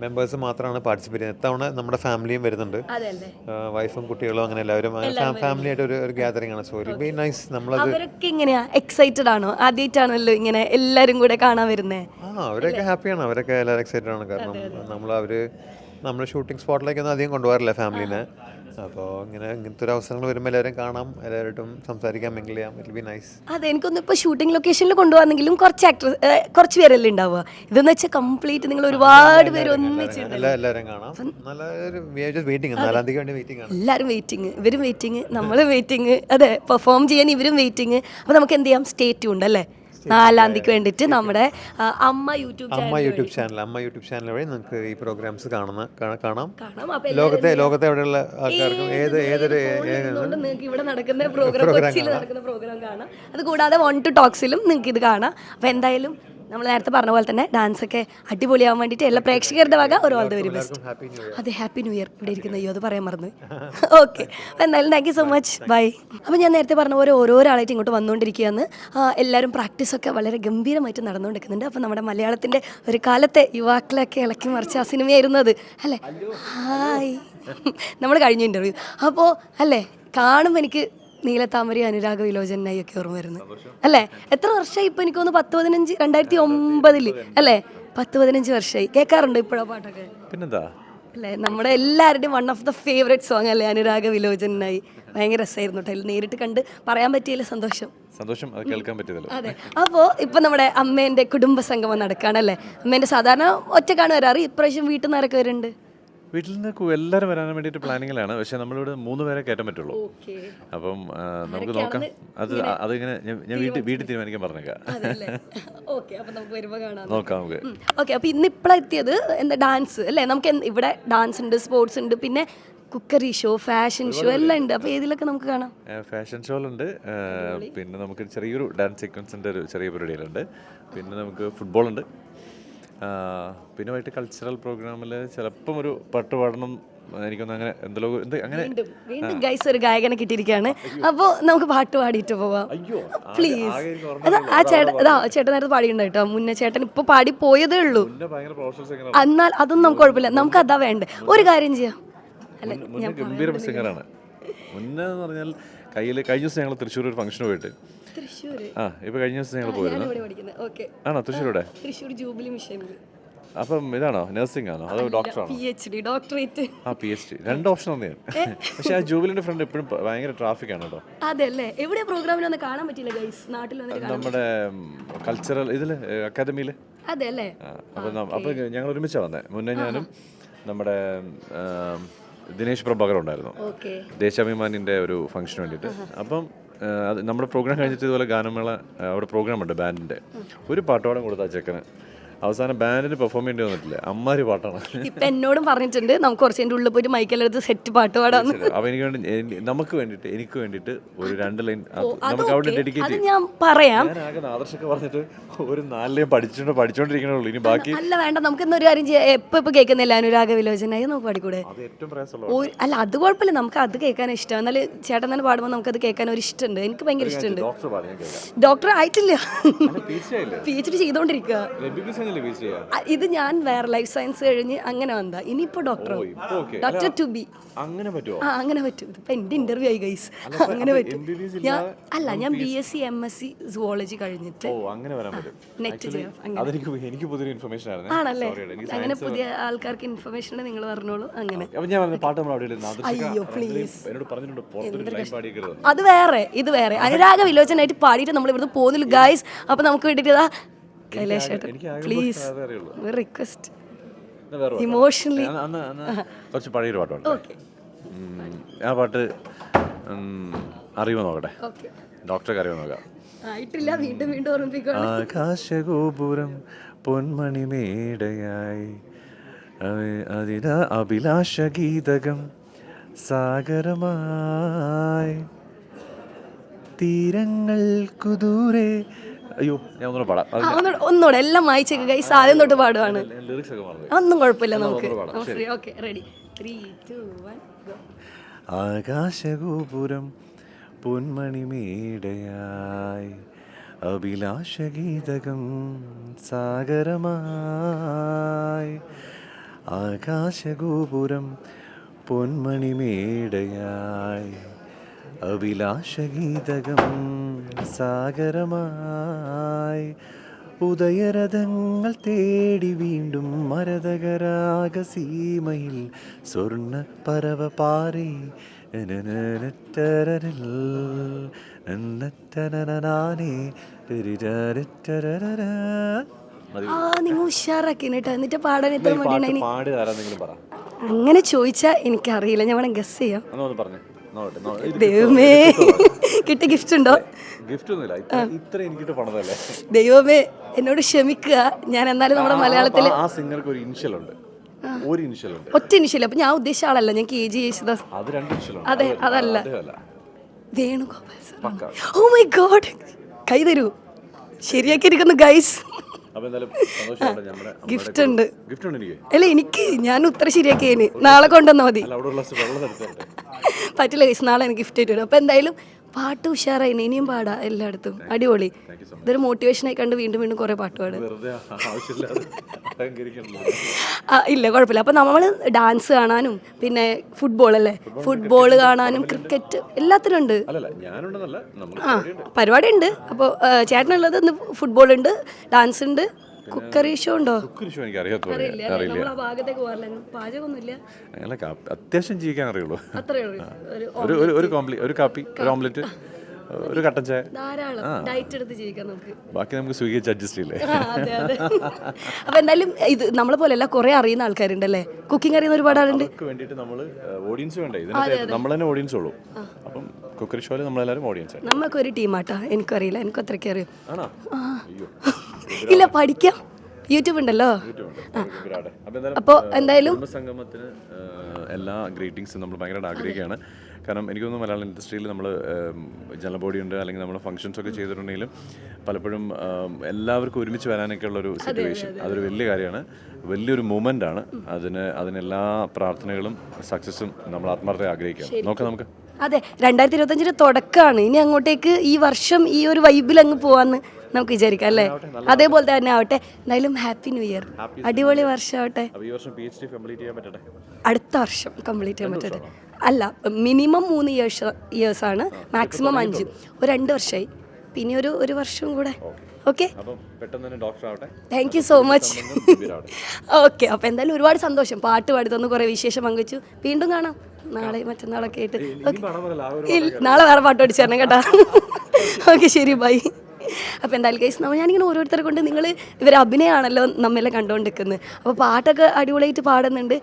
മെമ്പേഴ്സ് മാത്രമാണ് പാർട്ടിസിപ്പേറ്റ് ചെയ്യുന്നത്. ഇത്തവണ നമ്മുടെ ഫാമിലിയും വരുന്നുണ്ട്, അതെയല്ലേ വൈഫും കുട്ടികളും അങ്ങനെ എല്ലാവരും ഫാമിലി ആയിട്ട് ഒരു ഗ്യാതറിംഗ് ആണ്. So it be nice. നമ്മളത് അവരൊക്കെ എങ്ങനെയാ എക്സൈറ്റഡ് ആണോ? ആദ്യമായിട്ടാണല്ലോ ഇങ്ങനെ എല്ലാരും കൂടെ കാണാൻ വരുന്നേ? അവരൊക്കെ ഹാപ്പിയാണ്, അവരൊക്കെ എല്ലാവരും എക്സൈറ്റഡ് ആണ്. കാരണം നമ്മൾ ഷൂട്ടിംഗ് സ്പോട്ടിലേക്കൊന്നും അധികം കൊണ്ടുപോകാറില്ല ഫാമിലിനെ. അപ്പോൾ ഇങ്ങനത്തെ ഒരു അവസരങ്ങൾ വരുമ്പോൾ എല്ലാവരും കാണാം, എല്ലാവരും സംസാരിക്കാം, മിങ്കിൾ ചെയ്യാം. It be nice. അതെ, എനിക്കൊന്നും ഇപ്പോൾ ഷൂട്ടിംഗ് ലൊക്കേഷനിൽ കൊണ്ടുപോകാന്നെങ്കിലും കുറച്ച് പേരല്ലേ ഉണ്ടാവുക. ഇതെന്ന് വെച്ചാൽ കംപ്ലീറ്റ് നിങ്ങൾ ഒരുപാട് പേര് ഒന്നിച്ച് എല്ലാവരും കാണാം. നല്ലൊരു വെയിറ്റിംഗ്, 4-ാം തീയതിക്ക് വേണ്ടി വെയിറ്റിംഗ് ആണ്. എല്ലാവരും വെയിറ്റിംഗ്, ഇവരും വെയിറ്റിംഗ്, നമ്മളും വെയിറ്റിംഗ്. അതെ, പെർഫോം ചെയ്യാൻ ഇവരും വെയിറ്റിംഗ്. അപ്പോൾ നമുക്ക് എന്ത് ചെയ്യാം, സ്റ്റേ ട്യൂൺഡ് അല്ലേ 4-ാം തീയതിക്ക് വേണ്ടിയിട്ട് നമ്മുടെ അമ്മ യൂട്യൂബ് ചാനൽ വഴി നിങ്ങൾക്ക് ഈ പ്രോഗ്രാംസ് കാണാം. അപ്പോൾ ലോകത്തെ എവിടെയുള്ള ആൾക്കാർക്കും നിങ്ങൾക്ക് ഇവിടെ നടക്കുന്ന കൊച്ചിയിൽ നടക്കുന്ന പ്രോഗ്രാം കാണാം. അത് കൂടാതെ 1 to ടോക്സിലും നിങ്ങൾക്ക് ഇത് കാണാം. അപ്പോൾ എന്തായാലും നമ്മൾ നേരത്തെ പറഞ്ഞ പോലെ തന്നെ ഡാൻസ് ഒക്കെ അടിപൊളിയാവാൻ വേണ്ടിയിട്ട് എല്ലാ പ്രേക്ഷകരുടെ വക ഒരു ഓൾ ദ വെരി ബെസ്റ്റ്. അതെ, ഹാപ്പി ന്യൂ ഇയർ. ഇവിടെ ഇരിക്കുന്ന അത് പറയാൻ മറന്നു. ഓക്കെ, അപ്പോൾ എന്തായാലും thank you so much, bye. അപ്പോൾ ഞാൻ നേരത്തെ പറഞ്ഞ പോലെ ഓരോരാളായിട്ട് ഇങ്ങോട്ട് വന്നുകൊണ്ടിരിക്കുകയാണ്. എല്ലാവരും പ്രാക്ടീസൊക്കെ വളരെ ഗംഭീരമായിട്ട് നടന്നുകൊണ്ടിരിക്കുന്നുണ്ട്. അപ്പോൾ നമ്മുടെ മലയാളത്തിൻ്റെ ഒരു കാലത്തെ യുവാക്കളൊക്കെ ഇളക്കി മറിച്ച ആ സിനിമയായിരുന്നു അത് അല്ലേ? ഹായ്, നമ്മൾ കഴിഞ്ഞ ഇൻ്റർവ്യൂ. അപ്പോൾ അല്ലേ, കാണുമ്പോൾ എനിക്ക് നീലത്താമര, അനുരാഗ വിലോചനായി ഒക്കെ ഓർമ്മ വരുന്നു അല്ലേ? എത്ര വർഷമായി ഇപ്പോൾ? എനിക്ക് തോന്നുന്നു 10-15, 2009 അല്ലേ? 10-15 വർഷമായി. കേൾക്കാറുണ്ടോ ഇപ്പോഴാ പാട്ടൊക്കെ? പിന്നെന്താ അല്ലേ, നമ്മുടെ എല്ലാവരുടെയും one of the favourite song അല്ലേ അനുരാഗ വിലോചനായി? ഭയങ്കര രസമായിരുന്നു കേട്ടോ. നേരിട്ട് കണ്ട് പറയാൻ പറ്റിയതിൽ സന്തോഷം. അത് കേൾക്കാൻ പറ്റിയതല്ലോ. അതെ, അപ്പോൾ ഇപ്പം നമ്മുടെ അമ്മേൻ്റെ കുടുംബസംഗമം നടക്കുകയാണല്ലേ? അമ്മേൻ്റെ സാധാരണ ഒറ്റക്കാണ് വരാറ്, ഇപ്രാവശ്യം വീട്ടിൽ നിന്ന് ആരൊക്കെ വരുന്നുണ്ട്? വീട്ടിൽ നിന്ന് എല്ലാവരും വരാൻ വേണ്ടിയിട്ട് പ്ലാനിങ്ങിലാണ്. പക്ഷെ നമ്മളിവിടെ 3 പേരെ കയറ്റാൻ പറ്റുള്ളൂ. അപ്പം നമുക്ക് നോക്കാം. അതിങ്ങനെ ഞാൻ വീട്ടിൽ തീരുമാനിക്കാൻ പറഞ്ഞേക്കാം. നോക്കാം നമുക്ക്. ഓക്കെ, അപ്പോൾ ഇന്ന് ഇപ്പോഴെത്തിയത് എന്താ ഡാൻസ് അല്ലേ? നമുക്ക് ഇവിടെ ഡാൻസ് ഉണ്ട്, സ്പോർട്സ് ഉണ്ട്, പിന്നെ കുക്കറി ഷോ, ഫാഷൻ ഷോ എല്ലാം ഉണ്ട്. അപ്പോൾ ഏതിലൊക്കെ നമുക്ക് കാണാം? ഫാഷൻ ഷോയിലുണ്ട്, പിന്നെ നമുക്ക് ചെറിയൊരു ഡാൻസ് സീക്വൻസിൻ്റെ ഒരു ചെറിയ പരിപാടിയിലുണ്ട്, പിന്നെ നമുക്ക് ഫുട്ബോൾ ഉണ്ട്, പിന്നെ വൈകിട്ട് കൾച്ചറൽ പ്രോഗ്രാമിൽ ചിലപ്പം ഒരു പാട്ട് പാടണം. എനിക്കൊന്നും അങ്ങനെ അങ്ങനെ വീണ്ടും ഗൈസ് ഒരു ഗായകനെ കിട്ടിയിരിക്കുകയാണ്. അപ്പോൾ നമുക്ക് പാട്ട് പാടിയിട്ട് പോവാം പ്ലീസ്. ആ ചേട്ടൻ നേരത്തെ പാടിയിട്ടുണ്ടോ കേട്ടോ മുന്നേ. ചേട്ടൻ ഇപ്പോൾ പാടി പോയതേ ഉള്ളൂ. എന്നാൽ അതൊന്നും നമുക്ക് കുഴപ്പമില്ല, നമുക്ക് അതാ വേണ്ടേ. ഒരു കാര്യം ചെയ്യാം, അല്ലെ ഗംഭീര സിംഗറാണ്. മുന്നേ എന്ന് പറഞ്ഞാൽ കഴിഞ്ഞ ദിവസം ഞങ്ങൾ തൃശ്ശൂർ ഒരു ഫംഗ്ഷന് പോയിട്ട് ഇപ്പൊ കഴിഞ്ഞ ദിവസം ഞങ്ങൾ പോയിരുന്നു. ആണോ? തൃശ്ശൂരുടെ തൃശ്ശൂർ ജൂബിലി മിഷനിൽ. അപ്പം ഇതാണോ നഴ്സിംഗ് ആണോ അതോ ഡോക്ടറാണോ? PhD doctorate. PhD 2 ഓപ്ഷൻ തന്നെയാണ്. പക്ഷെ ആ ജൂബിലിന്റെ ഫ്രണ്ട് എപ്പോഴും ഭയങ്കര ട്രാഫിക് ആണ് കേട്ടോ. അതെല്ലേ? എവിടെ പ്രോഗ്രാമിന് ഒന്ന് കാണാൻ പറ്റില്ല ഗൈസ്, നാട്ടിൽ നമ്മുടെ കൾച്ചറൽ ഇതില് അക്കാദമിയില്. അതെ അല്ലേ? അപ്പൊ ഞങ്ങൾ ഒരുമിച്ചാണ് വന്നത്. മുന്നേ ഞാനും നമ്മുടെ ദിനേശ് പ്രഭാകർ ഉണ്ടായിരുന്നു ദേശാഭിമാനിന്റെ ഒരു ഫംഗ്ഷന് വേണ്ടിയിട്ട്. അപ്പം നമ്മുടെ പ്രോഗ്രാം കഴിഞ്ഞിട്ട് ഇതുപോലെ ഗാനമേള അവിടെ പ്രോഗ്രാം ഉണ്ട് ബാൻഡിന്റെ. ഒരു പാട്ടോടം കൊടുത്താ ചെക്കന് അവസാനം ബാൻഡിന് പെർഫോം ചെയ്യേണ്ടി വന്നിട്ടില്ല. അമ്മാരി പാട്ടാണ്. ഇപ്പൊ എന്നോടും പറഞ്ഞിട്ടുണ്ട് നമുക്ക് കുറച്ച് ഉള്ളിൽ പോയിട്ട് മൈക്കെല്ലാം എടുത്ത് സെറ്റ് പാട്ട് പാടാന്ന്. അപ്പൊ എനിക്ക് വേണ്ടിട്ട് ഒരു 2 ലൈൻ നമുക്ക് അവിടെ ഡെഡിക്കേറ്റ് ഞാൻ പറയാം. ഞാൻ ആദർശൊക്കെ പറഞ്ഞിട്ട് ഒരു 4 ലൈൻ പഠിച്ചോണ്ടിരിക്കണേ ഉള്ളൂ. ഇനി ബാക്കി അല്ല വേണ്ട, നമുക്ക് ഒരു കാര്യം ചെയ്യാം. എപ്പൊ കേൾക്കുന്നില്ല അനുരാഗ വിലോചനായി, നമുക്ക് പാടിക്കൂടെ? അല്ല അത് കുഴപ്പമില്ല, നമുക്ക് അത് കേൾക്കാൻ ഇഷ്ടം. എന്നാലും ചേട്ടൻ തന്നെ പാടുമ്പോൾ നമുക്കത് കേൾക്കാൻ ഒരു ഇഷ്ടമുണ്ട്. എനിക്ക് ഭയങ്കര ഇഷ്ടമുണ്ട്. ഡോക്ടർ ആയിട്ടില്ല, PhD ചെയ്തോണ്ടിരിക്കുക. ഇത് ഞാൻ വേറെ ലൈഫ് സയൻസ് കഴിഞ്ഞ് അങ്ങനെ വന്നതാ. ഇനിയിപ്പോ ഡോക്ടർ ടു ബി അങ്ങനെ പറ്റുമോ? അങ്ങനെ പറ്റും. ഇപ്പൊ എന്റെ ഇന്റർവ്യൂ ആയി ഗൈസ്, അങ്ങനെ പറ്റും. ഞാൻ BSc MSc സുവോളജി കഴിഞ്ഞിട്ട് നെറ്റ് ആണല്ലേ? അങ്ങനെ പുതിയ ആൾക്കാർക്ക് ഇൻഫർമേഷൻ നിങ്ങൾ പറഞ്ഞോളൂ. അങ്ങനെ അയ്യോ പ്ലീസ്, അത് വേറെ ഇത് വേറെ. അനുരാഗ വിലോചനായിട്ട് പാടിയിട്ട് നമ്മൾ ഇവിടുന്ന് പോകുന്നില്ല ഗൈസ്. അപ്പൊ നമുക്ക് വേണ്ടിട്ട് കൈലാഷേട്ടൻ പ്ലീസ് റിക്വസ്റ്റ് ഇമോഷണലി കുറച്ച് പഴയൊരു പാട്ടുണ്ട്. ആ പാട്ട് അറിയുമോ നോക്കട്ടെ, ഡോക്ടർക്ക് അറിയുമോ നോക്കാം. ആകാശഗോപുരം പൊന്മണിമേടയായി അതിന് അഭിലാഷഗീതകം സാഗരമായി തീരങ്ങൾക്കു ദൂരെ. അയ്യോ ഞാൻ ഒന്നുകൂടെ പാടാം. ഒന്നുകൂടെ എല്ലാം വായിച്ചേക്ക് ഗൈസ്, ആദ്യം തൊട്ട് പാടുവാണ്. ഒന്നും കുഴപ്പമില്ല, നമുക്ക് റെഡി 3, 2, 1 go. ആകാശഗോപുരം പൊന്മണിമേടയായി അഭിലാഷഗീതകം സാഗരമായി ആകാശഗോപുരം പൊന്മണിമേടയായി അഭിലാഷഗീതകം സാഗരമായി ഉദയരഥങ്ങൾ തേടി വീണ്ടും മരതകരാഗസീമയിൽ സ്വർണ്ണ പറവ പാറി ആ നിങ്ങൾ ഉഷാറാക്കി കേട്ടോ. എന്നിട്ട് പാടാൻ എത്ര മടിയാണ്? പാടി തരാന്നെങ്കിലും പറ. അങ്ങനെ ചോദിച്ചാ എനിക്കറിയില്ല, ഞാൻ വേണം ഗസ് ചെയ്യാം. ഒന്ന് പറഞ്ഞേ. ദൈവമേ, കിട്ടിയ ഗിഫ്റ്റ് ഉണ്ടോ? ഗിഫ്റ്റ് ഒന്നുമില്ല, ഇത്ര എനിക്കിട്ട് പണതല്ലേ. ദൈവമേ എന്നോട് ക്ഷമിക്കുക. ഞാൻ എന്നാലും നമ്മുടെ മലയാളത്തില് ആ സിംഗർക്ക് ഒരു ഇനിഷ്യൽ ഉണ്ട്, ഒരു ഇനിഷ്യൽ ഉണ്ട്, ഒറ്റ ഇനിഷ്യൽ. അപ്പൊ ഞാൻ ഉദ്ദേശിച്ച ആളല്ല, ഞാൻ KG യേശുദാസ്. അത് 2 ഇനിഷ്യൽ ഉണ്ട്. അതെ, അതല്ല. വേണുഗോപാൽ സാർ. പക്ക. ഓ മൈ ഗോഡ്, കൈ തരൂ. ശരിയാക്കിയിരിക്കുന്നു ഗൈസ്. അപ്പൊ എന്തായാലും സന്തോഷമുണ്ട്. നമ്മുടെ ഗിഫ്റ്റ് ഉണ്ട്. ഗിഫ്റ്റ് ഉണ്ട് എനിക്ക്. അല്ല എനിക്ക്, ഞാൻ ഉത്തരം ശരിയാക്കിയേന്. നാളെ കൊണ്ടുവന്നാ മതി. അല്ല, അവിടെ ഉള്ള വെള്ളം തരട്ടെ. പറ്റില്ല ഗൈസ്, നാളെ എനിക്ക് ഗിഫ്റ്റ് ആയിട്ട് വരും. അപ്പൊ എന്തായാലും പാട്ട് ഉഷാറായി, ഇനിയും പാടാ എല്ലായിടത്തും. അടിപൊളി. ഇതൊരു മോട്ടിവേഷനായി കണ്ട് വീണ്ടും വീണ്ടും കുറെ പാട്ട് പാടും. വെറുതെ ആവശ്യമില്ലാതെ അലങ്കരിക്കണല്ലോ. ഇല്ല കുഴപ്പമില്ല. അപ്പൊ നമ്മൾ ഡാൻസ് കാണാനും പിന്നെ ഫുട്ബോൾ അല്ലേ, ഫുട്ബോൾ കാണാനും ക്രിക്കറ്റ് എല്ലാത്തിനും ഉണ്ട്. അല്ലല്ല, ഞാനുണ്ടെന്നല്ല, നമ്മൾ പരിപാടി ഉണ്ട്. അപ്പോൾ ചേട്ടനുള്ളത് ഇന്ന് ഫുട്ബോൾ ഉണ്ട്, ഡാൻസ് ഉണ്ട്, കുക്കറി ഷോ ഉണ്ടോ? കുക്കറി ഷോ എനിക്ക് അറിയില്ല. നമ്മൾ ആ ഭാഗത്തേക്ക് പോകാറില്ല, പാചകമൊന്നുമില്ല. അങ്ങനെ അത്യാവശ്യം ജീവിക്കാൻ അറിയുള്ളൂ. അത്രേ ഉള്ളൂ. ഒരു കാപ്പി, ഒരു ഓംലെറ്റ്, ഒരു കട്ടൻ ചായ, ധാരാളം ഡയറ്റ് എടുത്ത് ജീവിക്കാം നമുക്ക്. ബാക്കി നമുക്ക് സ്വീകരിച്ച് അഡ്ജസ്റ്റ് ചെയ്യില്ലേ. അതെ അതെ. അപ്പൊ എന്തായാലും ഇത് നമ്മളെ പോലെയല്ല, കുറെ അറിയുന്ന ആൾക്കാരുണ്ടല്ലേ, കുക്കിംഗ് അറിയുന്ന ഒരുപാട് ആളുണ്ട്. അവർക്ക് വേണ്ടിയിട്ട് നമ്മൾ ഓഡിയൻസ് വേണ്ടേ, ഇതിനകത്ത് നമ്മൾ തന്നെ ഓഡിയൻസ് ഉള്ളൂ. അപ്പം കുക്കറി ഷോയിൽ നമ്മളെല്ലാവരും ഓഡിയൻസ് ആണ്. നമുക്കൊരു ടീമാട്ടാ. എനിക്കറിയില്ല, എനിക്ക് അത്രയ്ക്ക് അറിയാം. ആണോ? ഇല്ല, പഠിക്കാം. യൂട്യൂബ് ഉണ്ടല്ലോ. അപ്പോൾ എന്തായാലും സംഗമത്തിന് എല്ലാ ഗ്രേറ്റിംഗ്സും നമ്മൾ ഭയങ്കരമായിട്ട് ആഗ്രഹിക്കുകയാണ്. കാരണം എനിക്ക് തോന്നുന്നു മലയാളം ഇൻഡസ്ട്രിയിൽ നമ്മൾ ജനബോഡി ഉണ്ട്, അല്ലെങ്കിൽ നമ്മൾ ഫംഗ്ഷൻസ് ഒക്കെ ചെയ്തിട്ടുണ്ടെങ്കിലും പലപ്പോഴും എല്ലാവർക്കും ഒരുമിച്ച് വരാനൊക്കെ ഉള്ളൊരു സിറ്റുവേഷൻ, അതൊരു വലിയ കാര്യമാണ്, വലിയൊരു മൂമെൻ്റ് ആണ്. അതിനെല്ലാ പ്രാർത്ഥനകളും സക്സസ്സും നമ്മൾ ആത്മാർത്ഥമായി ആഗ്രഹിക്കുകയാണ്. നോക്കാം നമുക്ക്. അതെ, 2025 തുടക്കമാണ്. ഇനി അങ്ങോട്ടേക്ക് ഈ വർഷം ഈ ഒരു വൈബിൽ അങ്ങ് പോവാന്ന് നമുക്ക് വിചാരിക്കാം അല്ലേ. അതേപോലെ തന്നെ ആവട്ടെ. എന്തായാലും ഹാപ്പി ന്യൂ ഇയർ. അടിപൊളി വർഷം ആവട്ടെ. അടുത്ത വർഷം കംപ്ലീറ്റ് ചെയ്യാൻ പറ്റട്ടെ. അല്ല, മിനിമം 3 ഇയേഴ്സ് ആണ്, മാക്സിമം 5. ഒരു 2 വർഷമായി, പിന്നെ ഒരു വർഷം കൂടെ. Okay, thank you so much. Okay, അപ്പോൾ എന്തായാലും ഒരുപാട് സന്തോഷം. പാട്ട് പാടി തന്നു, കുറേ വിശേഷം പങ്കുവച്ചു. വീണ്ടും കാണാം നാളെ മറ്റന്നാളൊക്കെ ആയിട്ട്. നാളെ വേറെ പാട്ട് പഠിച്ചു തരണം കേട്ടോ. ഓക്കെ, ശരി, ബൈ. അപ്പോൾ എന്തായാലും കേസ് ഞാനിങ്ങനെ ഓരോരുത്തരെ കൊണ്ട്, നിങ്ങൾ ഇവർ അഭിനയമാണല്ലോ നമ്മളെല്ലാം കണ്ടുകൊണ്ടിരിക്കുന്നത്. അപ്പോൾ പാട്ടൊക്കെ അടിപൊളിയായിട്ട് പാടുന്നുണ്ട്.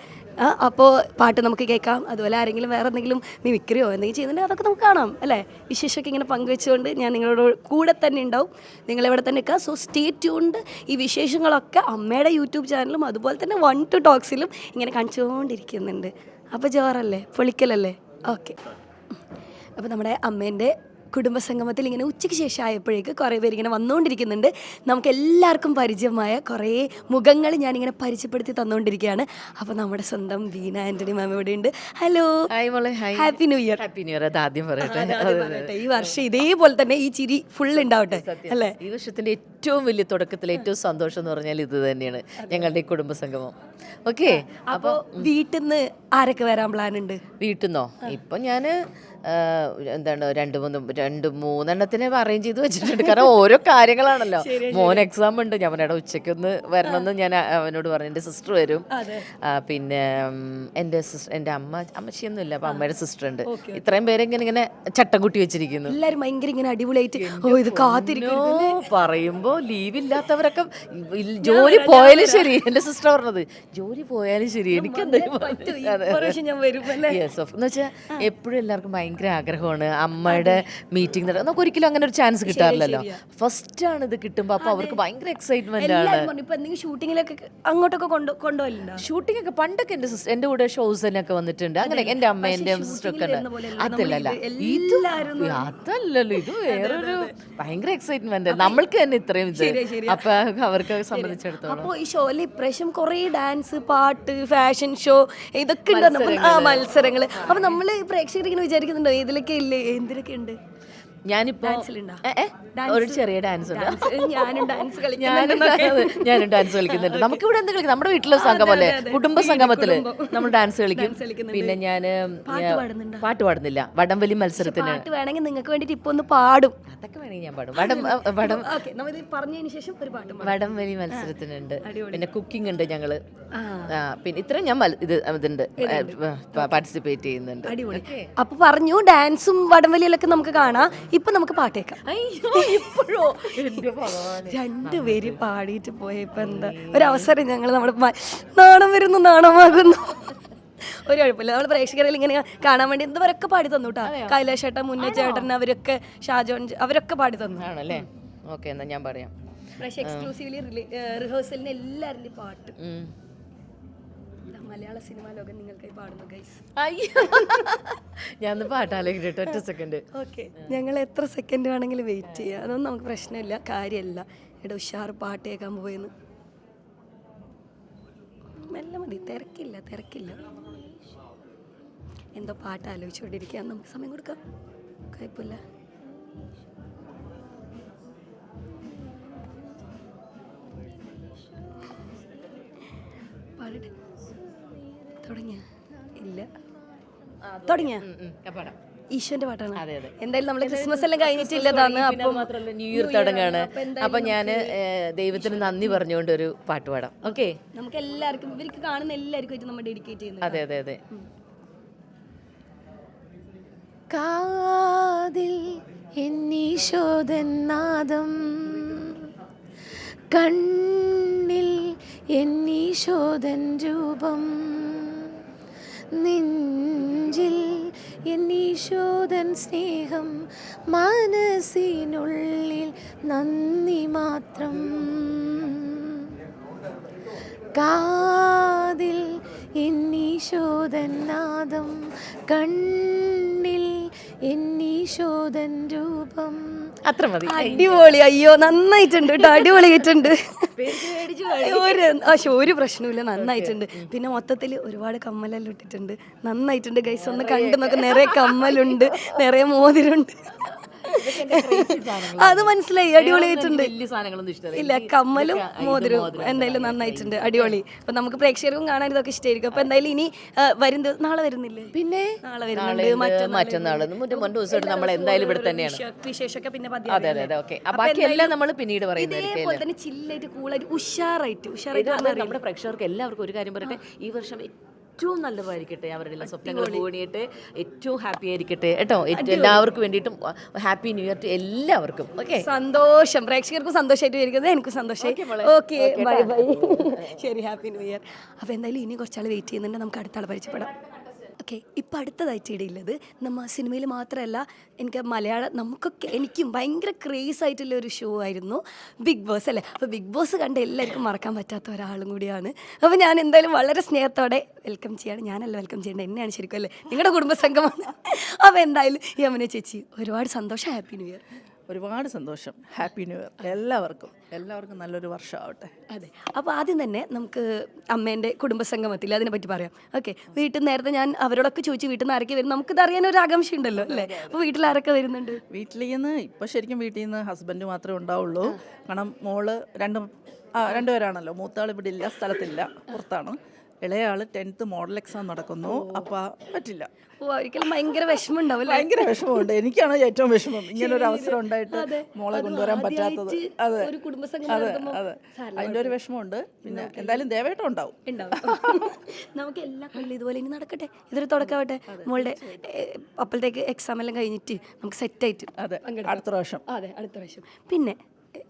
അപ്പോൾ പാട്ട് നമുക്ക് കേൾക്കാം. അതുപോലെ ആരെങ്കിലും വേറെ എന്തെങ്കിലും മിമിക്രിയോ എന്തെങ്കിലും ചെയ്യുന്നുണ്ടെങ്കിൽ അതൊക്കെ നമുക്ക് കാണാം അല്ലേ. വിശേഷമൊക്കെ ഇങ്ങനെ പങ്കുവെച്ചുകൊണ്ട് ഞാൻ നിങ്ങളോട് കൂടെ തന്നെ ഉണ്ടാവും. നിങ്ങളിവിടെ തന്നെ നിൽക്കുക. So stay tuned. ഈ വിശേഷങ്ങളൊക്കെ അമ്മയുടെ യൂട്യൂബ് ചാനലും അതുപോലെ തന്നെ 1 to Talksലും ഇങ്ങനെ കാണിച്ചുകൊണ്ടിരിക്കുന്നുണ്ട്. അപ്പോൾ ജോറല്ലേ, പൊളിക്കലല്ലേ. ഓക്കെ, അപ്പോൾ നമ്മുടെ അമ്മേൻ്റെ കുടുംബസംഗമത്തിൽ ഇങ്ങനെ ഉച്ചയ്ക്ക് ശേഷം ആയപ്പോഴേക്ക് കുറേ പേര് ഇങ്ങനെ വന്നുകൊണ്ടിരിക്കുന്നുണ്ട്. നമുക്ക് എല്ലാവർക്കും പരിചയമായ കുറേ മുഖങ്ങൾ ഞാനിങ്ങനെ പരിചയപ്പെടുത്തി തന്നുകൊണ്ടിരിക്കുകയാണ്. അപ്പോൾ നമ്മുടെ സ്വന്തം വീണ ആൻ്റണി മാം ഇവിടെ ഉണ്ട്. Hello, happy new year. Happy new year. അത് ആദ്യം പറയട്ടെ. ഈ വർഷം ഇതേപോലെ തന്നെ ഈ ചിരി ഫുൾ ഉണ്ടാവട്ടെ അല്ലേ. ഈ വർഷത്തിന്റെ ഏറ്റവും വലിയ തുടക്കത്തിൽ ഏറ്റവും സന്തോഷം എന്ന് പറഞ്ഞാൽ ഇത് തന്നെയാണ്, ഞങ്ങളുടെ ഈ കുടുംബസംഗമം. ഓക്കെ, അപ്പോൾ വീട്ടിൽ നിന്ന് ആരൊക്കെ വരാൻ പ്ലാൻ ഉണ്ട്? വീട്ടിൽ നിന്നോ? ഇപ്പൊ ഞാന് എന്താണ് 2-3 അറേഞ്ച് ചെയ്ത് വെച്ചിട്ടുണ്ട്. കാരണം ഓരോ കാര്യങ്ങളാണല്ലോ. മോൻ എക്സാം ഉണ്ട്. ഞാൻ പറഞ്ഞ ഉച്ചയ്ക്കൊന്ന് വരണമെന്ന് ഞാൻ അവനോട് പറഞ്ഞു. എൻ്റെ സിസ്റ്റർ വരും, പിന്നെ എൻ്റെ അമ്മച്ചിയൊന്നും ഇല്ല, അപ്പൊ അമ്മയുടെ സിസ്റ്റർ ഉണ്ട്. ഇത്രയും പേരെ ഇങ്ങനെ ചട്ടം കുട്ടി വെച്ചിരിക്കുന്നു. എല്ലാവരും ഭയങ്കര ഇങ്ങനെ അടിപൊളിയായിട്ട് ഇത് കാത്തിരിക്കുന്നു. പറയുമ്പോ ലീവ് ഇല്ലാത്തവരൊക്കെ ജോലി പോയാലും ശരി, എൻ്റെ സിസ്റ്റർ പറഞ്ഞത് ജോലി പോയാലും ശരി എനിക്ക് എന്തായാലും എന്ന് വെച്ചാൽ എപ്പോഴും എല്ലാവർക്കും ഭയങ്കര ആഗ്രഹമാണ് അമ്മയുടെ മീറ്റിംഗ്. നമുക്ക് ഒരിക്കലും അങ്ങനെ ഒരു ചാൻസ് കിട്ടാറില്ലല്ലോ. ഫസ്റ്റ് ആണ് ഇത് കിട്ടുമ്പോൾ, അപ്പൊ അവർക്ക് ഭയങ്കര എക്സൈറ്റ്മെന്റ് ആണ്. ഷൂട്ടിങ്ങിലൊക്കെ അങ്ങോട്ടൊക്കെ കൊണ്ടുപോയില്ല. ഷൂട്ടിംഗ് ഒക്കെ പണ്ടൊക്കെ എൻ്റെ കൂടെ ഷോസിനൊക്കെ വന്നിട്ടുണ്ട്. അങ്ങനെ എൻ്റെ അമ്മ എൻ്റെ സിസ്റ്റർ ഒക്കെ അതല്ലല്ലോ, ഇത് വേറൊരു ഭയങ്കര എക്സൈറ്റ്മെന്റ്. നമ്മൾക്ക് തന്നെ ഇത്രയും ഇത്, അപ്പൊ അവർക്ക് സംബന്ധിച്ചിടത്തോളം. അപ്പോൾ ഈ ഷോയിൽ ഇപ്രാവശ്യം കുറേ ഡാൻസ്, പാട്ട്, ഫാഷൻ ഷോ ഇതൊക്കെ ഉണ്ട്, മത്സരങ്ങൾ. അപ്പൊ നമ്മള് പ്രേക്ഷകർ ഇങ്ങനെ വിചാരിക്കുന്നുണ്ടോ ഇതിലൊക്കെ ഇല്ലേ, എന്തിലൊക്കെ ഉണ്ട്? ഞാനിപ്പോ ഡാൻസിലുണ്ടോ? ഒരു ചെറിയ ഡാൻസ് ഉണ്ട്. ഞാനും ഡാൻസ് ഞാനും ഡാൻസ് കളിക്കുന്നുണ്ട്. നമുക്കിവിടെ എന്ത് കളിക്കും, നമ്മുടെ വീട്ടിലെ സംഗമല്ലേ, കുടുംബ സംഗമത്തില് നമ്മൾ ഡാൻസ് കളിക്കും. പിന്നെ ഞാന് പാട്ട് പാടുന്നില്ല, വടംവലി മത്സരത്തിന്. പാട്ട് വേണമെങ്കിൽ നിങ്ങൾക്ക് വേണ്ടിട്ട് ഇപ്പൊ ഒന്ന് പാടും. അതൊക്കെ വേണമെങ്കിൽ ഞാൻ പാടും. ഓക്കെ, നമ്മൾ ഇത് പറഞ്ഞതിന് ശേഷം ഒരു പാട്ട് പാടാം. വടംവലി മത്സരത്തിനുണ്ട്, പിന്നെ കുക്കിംഗ് ഉണ്ട് ഞങ്ങള്. പിന്നെ ഇത്രയും ഞാൻ ഇതുണ്ട് പാർട്ടിസിപ്പേറ്റ് ചെയ്യുന്നുണ്ട്. അടിപൊളി. അപ്പൊ പറഞ്ഞു ഡാൻസും വടംവലിയിലൊക്കെ നമുക്ക് കാണാം. ഇപ്പൊ നമുക്ക് പാട്ടേക്കാം. അയ്യോ ഇപ്പോഴോ രണ്ടുപേര് പാടിയിട്ട് പോയപ്പോ എന്താ ഒരു അവസരം ഞങ്ങൾ നമ്മുടെ നാണം വരുന്നു, നാണമാകുന്നു. ഒരു കുഴപ്പമില്ല, നമ്മൾ പ്രേക്ഷകരിൽ ഇങ്ങനെ കാണാൻ വേണ്ടി എന്തവരൊക്കെ പാടി തന്നു കേട്ടോ. കൈലാഷ് ചേട്ടൻ, മുന്നേ ചേട്ടൻ, അവരൊക്കെ ഷാജോൻ, അവരൊക്കെ പാടി തന്നു. ആണല്ലേ? ഓക്കെ, എന്നാ ഞാൻ പറയാം. പക്ഷേ എക്സ്ക്ലൂസീവ്ലി റിഹേഴ്സലിന് എല്ലാവരുടെയും പാട്ട് മലയാള സിനിമാ ലോകം നിങ്ങൾക്കായി പാടുന്നു ഗൈസ്. അയ്യോ ഞാൻ പാട്ടാലോചിക്കട്ടെ, ഒറ്റ സെക്കൻഡ്. ഓക്കെ, ഞങ്ങൾ എത്ര സെക്കൻഡ് വേണമെങ്കിലും വെയിറ്റ് ചെയ്യാം, അതൊന്നും നമുക്ക് പ്രശ്നമില്ല, കാര്യമല്ല. എടാ ഉഷാർ പാട്ട് കേൾക്കാൻ പോയെന്ന്. മെല്ലെ മതി, തിരക്കില്ല. എന്തോ പാട്ട് ആലോചിച്ചുകൊണ്ടിരിക്കുക, നമുക്ക് സമയം കൊടുക്കാം, കുഴപ്പമില്ല. പാടട്ടെ. തുടങ്ങിയ ഈശോന്റെ പാട്ടാണ്. എന്തായാലും നമ്മള് ക്രിസ്മസ് എല്ലാം കഴിഞ്ഞിട്ടില്ലതാണ്, അപ്പം മാത്രമല്ല ന്യൂ ഇയർ തുടങ്ങാണ്. അപ്പൊ ഞാന് ദൈവത്തിന് നന്ദി പറഞ്ഞുകൊണ്ട് ഒരു പാട്ട് പാടാം. ഓക്കെ, നമുക്ക് എല്ലാവർക്കും, ഇവർക്ക് കാണുന്ന എല്ലാവർക്കും നമ്മൾ ഡെഡിക്കേറ്റ് ചെയ്യുന്നത്. അതെ. കാതിൽ എന്നീശോദൻ നാദം, കണ്ണിൽ എന്നീശോദൻ രൂപം, നെഞ്ചിൽ എന്നീശോദൻ സ്നേഹം, മനസ്സിനുള്ളിൽ നന്ദി മാത്രം. കാതിൽ എന്നീശോദൻ നാദം, കണ്ണിൽ എന്നീശോദൻ രൂപം. അത്ര മതി. അടിപൊളി. അയ്യോ നന്നായിട്ടുണ്ട് കേട്ടോ, അടിപൊളിയായിട്ടുണ്ട്. ഒരു പ്രശ്നമില്ല, നന്നായിട്ടുണ്ട്. പിന്നെ മൊത്തത്തിൽ ഒരുപാട് കമ്മലെല്ലാം ഇട്ടിട്ടുണ്ട്, നന്നായിട്ടുണ്ട് ഗൈസ്. ഒന്ന് കണ്ടു നോക്ക്, നിറയെ കമ്മലുണ്ട്, നിറയെ മോതിരമുണ്ട്. അത് മനസ്സിലായി, അടിപൊളിയായിട്ടുണ്ട്. ഇല്ല, കമ്മലും മോതിരവും എന്തായാലും നന്നായിട്ടുണ്ട്, അടിപൊളി. അപ്പൊ നമുക്ക് പ്രേക്ഷകർക്കും കാണാൻ ഇതൊക്കെ ഇഷ്ടമായിരിക്കും. അപ്പൊ എന്തായാലും ഇനി നാളെ വരുന്നില്ലേ? പിന്നെ നാളെ വരുന്നുണ്ട്, മറ്റന്നാള് ദിവസമായിട്ട് നമ്മൾ എന്തായാലും ഇവിടെ തന്നെയാണ്. വിശേഷമൊക്കെ പിന്നെ അതെ. ഓക്കെ, ബാക്കിയെല്ലാം നമ്മൾ പിന്നീട് പറയുന്നതായിരിക്കും. ഇതേപോലെ തന്നെ ചില്ലായിട്ട് കൂളായിട്ട് ഉഷാറായിട്ട് നമ്മുടെ പ്രേക്ഷകർക്ക് എല്ലാവർക്കും ഒരു കാര്യം പറയട്ടെ, ഈ വർഷം ഏറ്റവും നല്ലതായിരിക്കട്ടെ, അവരുടെ എല്ലാ സ്വപ്നങ്ങളും കൂടിയിട്ട് ഏറ്റവും ഹാപ്പി ആയിരിക്കട്ടെ കേട്ടോ. എല്ലാവർക്കും വേണ്ടിയിട്ടും ഹാപ്പി ന്യൂ ഇയർ ടു എല്ലാവർക്കും. ഓക്കെ, സന്തോഷം. പ്രേക്ഷകർക്കും സന്തോഷമായിട്ട് ഇരിക്കുന്നത് എനിക്കും സന്തോഷമായി. Okay, bye. ശരി, ഹാപ്പി ന്യൂ ഇയർ. അപ്പോൾ എന്തായാലും ഇനി കുറച്ചാൾ വെയിറ്റ് ചെയ്യുന്നുണ്ട്, നമുക്ക് അടുത്ത ആൾ പരിചയപ്പെടാം. ഓക്കെ, ഇപ്പം അടുത്തതായിട്ട് ഇടയുള്ളത് നമ്മൾ സിനിമയിൽ മാത്രമല്ല, എനിക്കും ഭയങ്കര ക്രേസ് ആയിട്ടുള്ള ഒരു ഷോ ആയിരുന്നു ബിഗ് ബോസ് അല്ലേ. അപ്പോൾ ബിഗ് ബോസ് കണ്ട് എല്ലാവർക്കും മറക്കാൻ പറ്റാത്ത ഒരാളും കൂടിയാണ്. അപ്പോൾ ഞാൻ എന്തായാലും വളരെ സ്നേഹത്തോടെ വെൽക്കം ചെയ്യാണ്. ഞാനല്ല വെൽക്കം ചെയ്യേണ്ടത്, എന്നെയാണ് ശരിക്കും അല്ലേ, നിങ്ങളുടെ കുടുംബസംഘമാണ്. അപ്പോൾ എന്തായാലും യമുന ചേച്ചി, ഒരുപാട് സന്തോഷം, ഹാപ്പി ന്യൂ ഇയർ. ഒരുപാട് സന്തോഷം, ഹാപ്പി ന്യൂ ഇയർ എല്ലാവർക്കും നല്ലൊരു വർഷമാവട്ടെ. അതെ, അപ്പോൾ ആദ്യം തന്നെ നമുക്ക് അമ്മേൻ്റെ കുടുംബസംഗമത്തിൽ അതിനെപ്പറ്റി പറയാം. ഓക്കെ, വീട്ടിൽ നേരത്തെ ഞാൻ അവരോടൊക്കെ ചോദിച്ചു വീട്ടിൽ നിന്ന് ആരൊക്കെ വരും, നമുക്കിത് അറിയാനൊരു ആകാംക്ഷ ഉണ്ടല്ലോ അല്ലേ. അപ്പോൾ വീട്ടിൽ ആരൊക്കെ വരുന്നുണ്ട്? വീട്ടിൽ നിന്ന് ഇപ്പോൾ ശരിക്കും വീട്ടിൽ നിന്ന് ഹസ്ബൻഡ് മാത്രമേ ഉണ്ടാവുള്ളൂ. കാരണം മോള് രണ്ടുപേരാണല്ലോ, മൂത്താൾ ഇവിടെ ഇല്ല, സ്ഥലത്തില്ല, പുറത്താണ്. ഇളയാൾ 10th മോഡൽ എക്സാം നടക്കുന്നു, അപ്പോൾ പറ്റില്ല. ഒരിക്കലും ഭയങ്കര വിഷമം ഉണ്ടാവില്ല. ഭയങ്കര വിഷമമുണ്ട്, എനിക്കാണ് ഏറ്റവും വിഷമം ഇങ്ങനെ ഒരു അവസരം ഉണ്ടായിട്ട് മോളെ കൊണ്ടുവരാൻ പറ്റാത്തത്. അതെ, അതിൻ്റെ ഒരു വിഷമമുണ്ട്. പിന്നെ എന്തായാലും ദേവേട്ടം ഉണ്ടാവും. നമുക്ക് എല്ലാ കൊല്ലം ഇതുപോലെ ഇനി നടക്കട്ടെ, ഇതൊരു തുടക്കമാവട്ടെ. മോളുടെ അപ്പോഴത്തേക്ക് എക്സാം എല്ലാം കഴിഞ്ഞിട്ട് നമുക്ക് സെറ്റായിട്ട്. അതെ, അടുത്ത പ്രാവശ്യം. അതെ, അടുത്ത പ്രാവശ്യം. പിന്നെ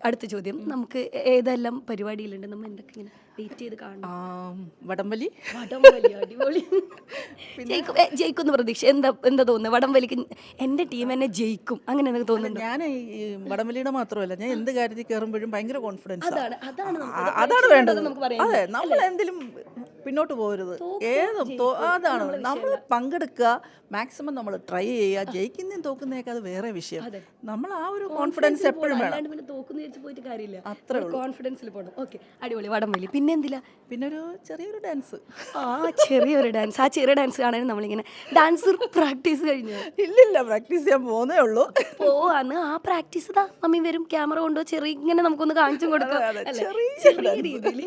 അടുത്ത ചോദ്യം, നമുക്ക് ഏതെല്ലാം പരിപാടിയിലുണ്ട്, നമ്മൾ എന്തൊക്കെ ഇങ്ങനെ വെയിറ്റ് ചെയ്ത് കാണണം? വടംവലി, അടിപൊളി. ജയിക്കും പ്രതീക്ഷ എന്താ തോന്നുന്നത്? വടംവലിക്ക് എൻ്റെ ടീം എന്നെ ജയിക്കും, അങ്ങനെ എന്തൊക്കെ തോന്നുന്നുണ്ട്? ഞാൻ ഈ വടംവലിയുടെ മാത്രമല്ല, ഞാൻ എന്ത് കാര്യത്തിൽ കയറുമ്പോഴും ഭയങ്കര കോൺഫിഡൻസ്. അതാണ് വേണ്ടത്. അതെ, നമ്മൾ എന്തെങ്കിലും പിന്നോട്ട് പോകരുത്, അതാണ് നമ്മൾ പങ്കെടുക്കുക, മാക്സിമം നമ്മൾ ട്രൈ ചെയ്യുക. ജയിക്കുന്നതും തോക്കുന്നതൊക്കെ അത് വേറെ വിഷയം. നമ്മൾ ആ ഒരു കോൺഫിഡൻസ് എപ്പോഴും വേണം. പോയിട്ട് കാര്യമില്ല, അത്ര കോൺഫിഡൻസിൽ പോകണം. ഓക്കെ, അടിപൊളി. വടംവലി. പിന്നെ പിന്നെ എന്തില്ല? പിന്നെ ഒരു ചെറിയൊരു ഡാൻസ്. ചെറിയൊരു ഡാൻസ്. ആ ചെറിയ ഡാൻസ് കാണാൻ നമ്മളിങ്ങനെ ഡാൻസ് പ്രാക്ടീസ് കഴിഞ്ഞു. ഇല്ലില്ല, പ്രാക്ടീസ് ചെയ്യാൻ പോകുന്നേ ഉള്ളൂ. പോവാന്ന് ആ പ്രാക്ടീസ് താ മമ്മി വരും, ക്യാമറ കൊണ്ടോ ചെറിയ ഇങ്ങനെ നമുക്കൊന്ന് കാണിച്ചും കൊടുക്കാം ചെറിയ രീതിയിൽ.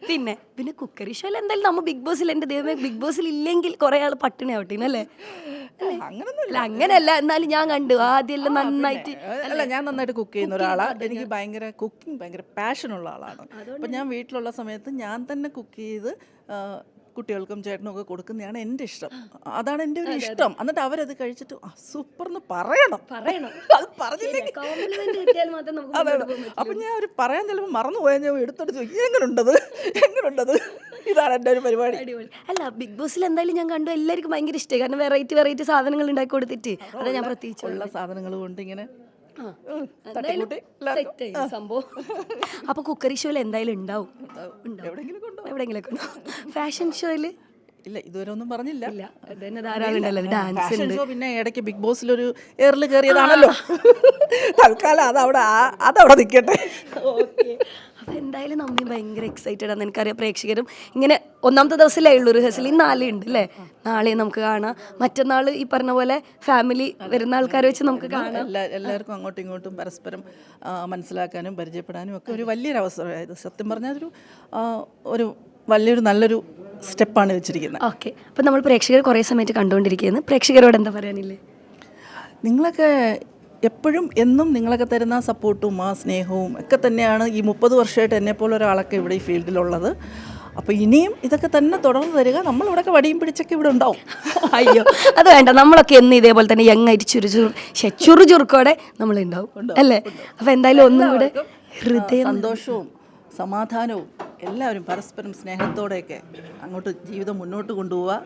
പിന്നെ കുക്കറി ഷോയിൽ എന്തായാലും നമ്മൾ ബിഗ് ബോസിൽ, എൻ്റെ ദൈവമേ ബിഗ് ബോസിൽ ഇല്ലെങ്കിൽ കുറെ ആൾ പട്ടിണി ആവട്ടീനല്ലേ? അങ്ങനെയല്ല, എന്നാലും ഞാൻ കണ്ടു ആദ്യം നന്നായിട്ട്. അല്ല, ഞാൻ നന്നായിട്ട് കുക്ക് ചെയ്യുന്ന ഒരാളാണ്. എനിക്ക് കുക്കിംഗ് ഭയങ്കര പാഷനുള്ള ആളാണ്. അപ്പം ഞാൻ വീട്ടിലുള്ള സമയത്ത് ഞാൻ തന്നെ കുക്ക് ചെയ്ത് കുട്ടികൾക്കും ചേട്ടനും ഒക്കെ കൊടുക്കുന്നതാണ് എൻ്റെ ഇഷ്ടം. അതാണ് എൻ്റെ ഒരു ഇഷ്ടം. എന്നിട്ട് അവരത് കഴിച്ചിട്ട് സൂപ്പർ എന്ന് പറയണം. അത് പറഞ്ഞില്ലെങ്കിൽ അതെ. അപ്പം ഞാൻ ഒരു പറയാൻ ചിലപ്പോൾ മറന്നു പോയാൽ ഞാൻ എടുത്തോട്ട് ചോദിക്കും എങ്ങനെയുണ്ടത്. ഇതാണ് എൻ്റെ ഒരു പരിപാടി. അല്ല, ബിഗ് ബോസിൽ എന്തായാലും ഞാൻ കണ്ടു എല്ലാവർക്കും ഭയങ്കര ഇഷ്ടമായി. കാരണം വെറൈറ്റി സാധനങ്ങൾ ഉണ്ടാക്കി കൊടുത്തിട്ട് അത് ഞാൻ പ്രത്യേകിച്ച് ഉള്ള സാധനങ്ങൾ കൊണ്ട് ഇങ്ങനെ സംഭവം. അപ്പൊ കുക്കറി ഷോയിൽ എന്തായാലും ഉണ്ടാവും, എവിടെയെങ്കിലും ഫാഷൻ ഷോയില് ഇല്ല, ഇതുവരെ ഒന്നും പറഞ്ഞില്ല. ധാരാളം ഡാൻസ് ഉണ്ട്. പിന്നെ ഇടയ്ക്ക് ബിഗ് ബോസിലൊരു എയറിൽ കയറിയതാണല്ലോ. തൽക്കാലം അതവിടെ നിൽക്കട്ടെ. അപ്പോൾ എന്തായാലും നമ്മി ഭയങ്കര എക്സൈറ്റഡ് ആണ്. എനിക്കറിയാം പ്രേക്ഷകരും ഇങ്ങനെ ഒന്നാമത്തെ ദിവസമല്ലേ ഉള്ളൂ റിഹേഴ്സൽ. നാളെ ഉണ്ട് അല്ലേ? നാളെ നമുക്ക് കാണാം. മറ്റന്നാൾ ഈ പറഞ്ഞ പോലെ ഫാമിലി വരുന്ന ആൾക്കാരെ വെച്ച് നമുക്ക് കാണാം. എല്ലാവർക്കും അങ്ങോട്ടും ഇങ്ങോട്ടും പരസ്പരം മനസ്സിലാക്കാനും പരിചയപ്പെടാനും ഒക്കെ ഒരു വലിയൊരു അവസരമായത്. സത്യം പറഞ്ഞാൽ ഒരു വലിയൊരു നല്ലൊരു സ്റ്റെപ്പാണ് വെച്ചിരിക്കുന്നത്. ഓക്കെ, അപ്പം നമ്മൾ പ്രേക്ഷകർ കുറേ സമയത്ത് കണ്ടുകൊണ്ടിരിക്കുകയാണ്. പ്രേക്ഷകരോട് എന്താ പറയാനില്ലേ? നിങ്ങളൊക്കെ എപ്പോഴും എന്നും നിങ്ങളൊക്കെ തരുന്ന സപ്പോർട്ടും ആ സ്നേഹവും ഒക്കെ തന്നെയാണ് ഈ 30 വർഷമായിട്ട് എന്നെപ്പോലെ ഒരാളൊക്കെ ഇവിടെ ഈ ഫീൽഡിലുള്ളത്. അപ്പോൾ ഇനിയും ഇതൊക്കെ തന്നെ തുടർന്ന് തരിക. നമ്മളിവിടെയൊക്കെ വടിയും പിടിച്ചൊക്കെ ഇവിടെ ഉണ്ടാവും. അയ്യോ, അത് വേണ്ട. നമ്മളൊക്കെ എന്ന് ഇതേപോലെ തന്നെ യങ്ങായിട്ട് ചുറുചുറുക്കോടെ നമ്മളുണ്ടാവും അല്ലേ? അപ്പോൾ എന്തായാലും ഒന്നും കൂടെ സന്തോഷവും സമാധാനവും എല്ലാവരും പരസ്പരം സ്നേഹത്തോടെയൊക്കെ അങ്ങോട്ട് ജീവിതം മുന്നോട്ട് കൊണ്ടുപോവുക.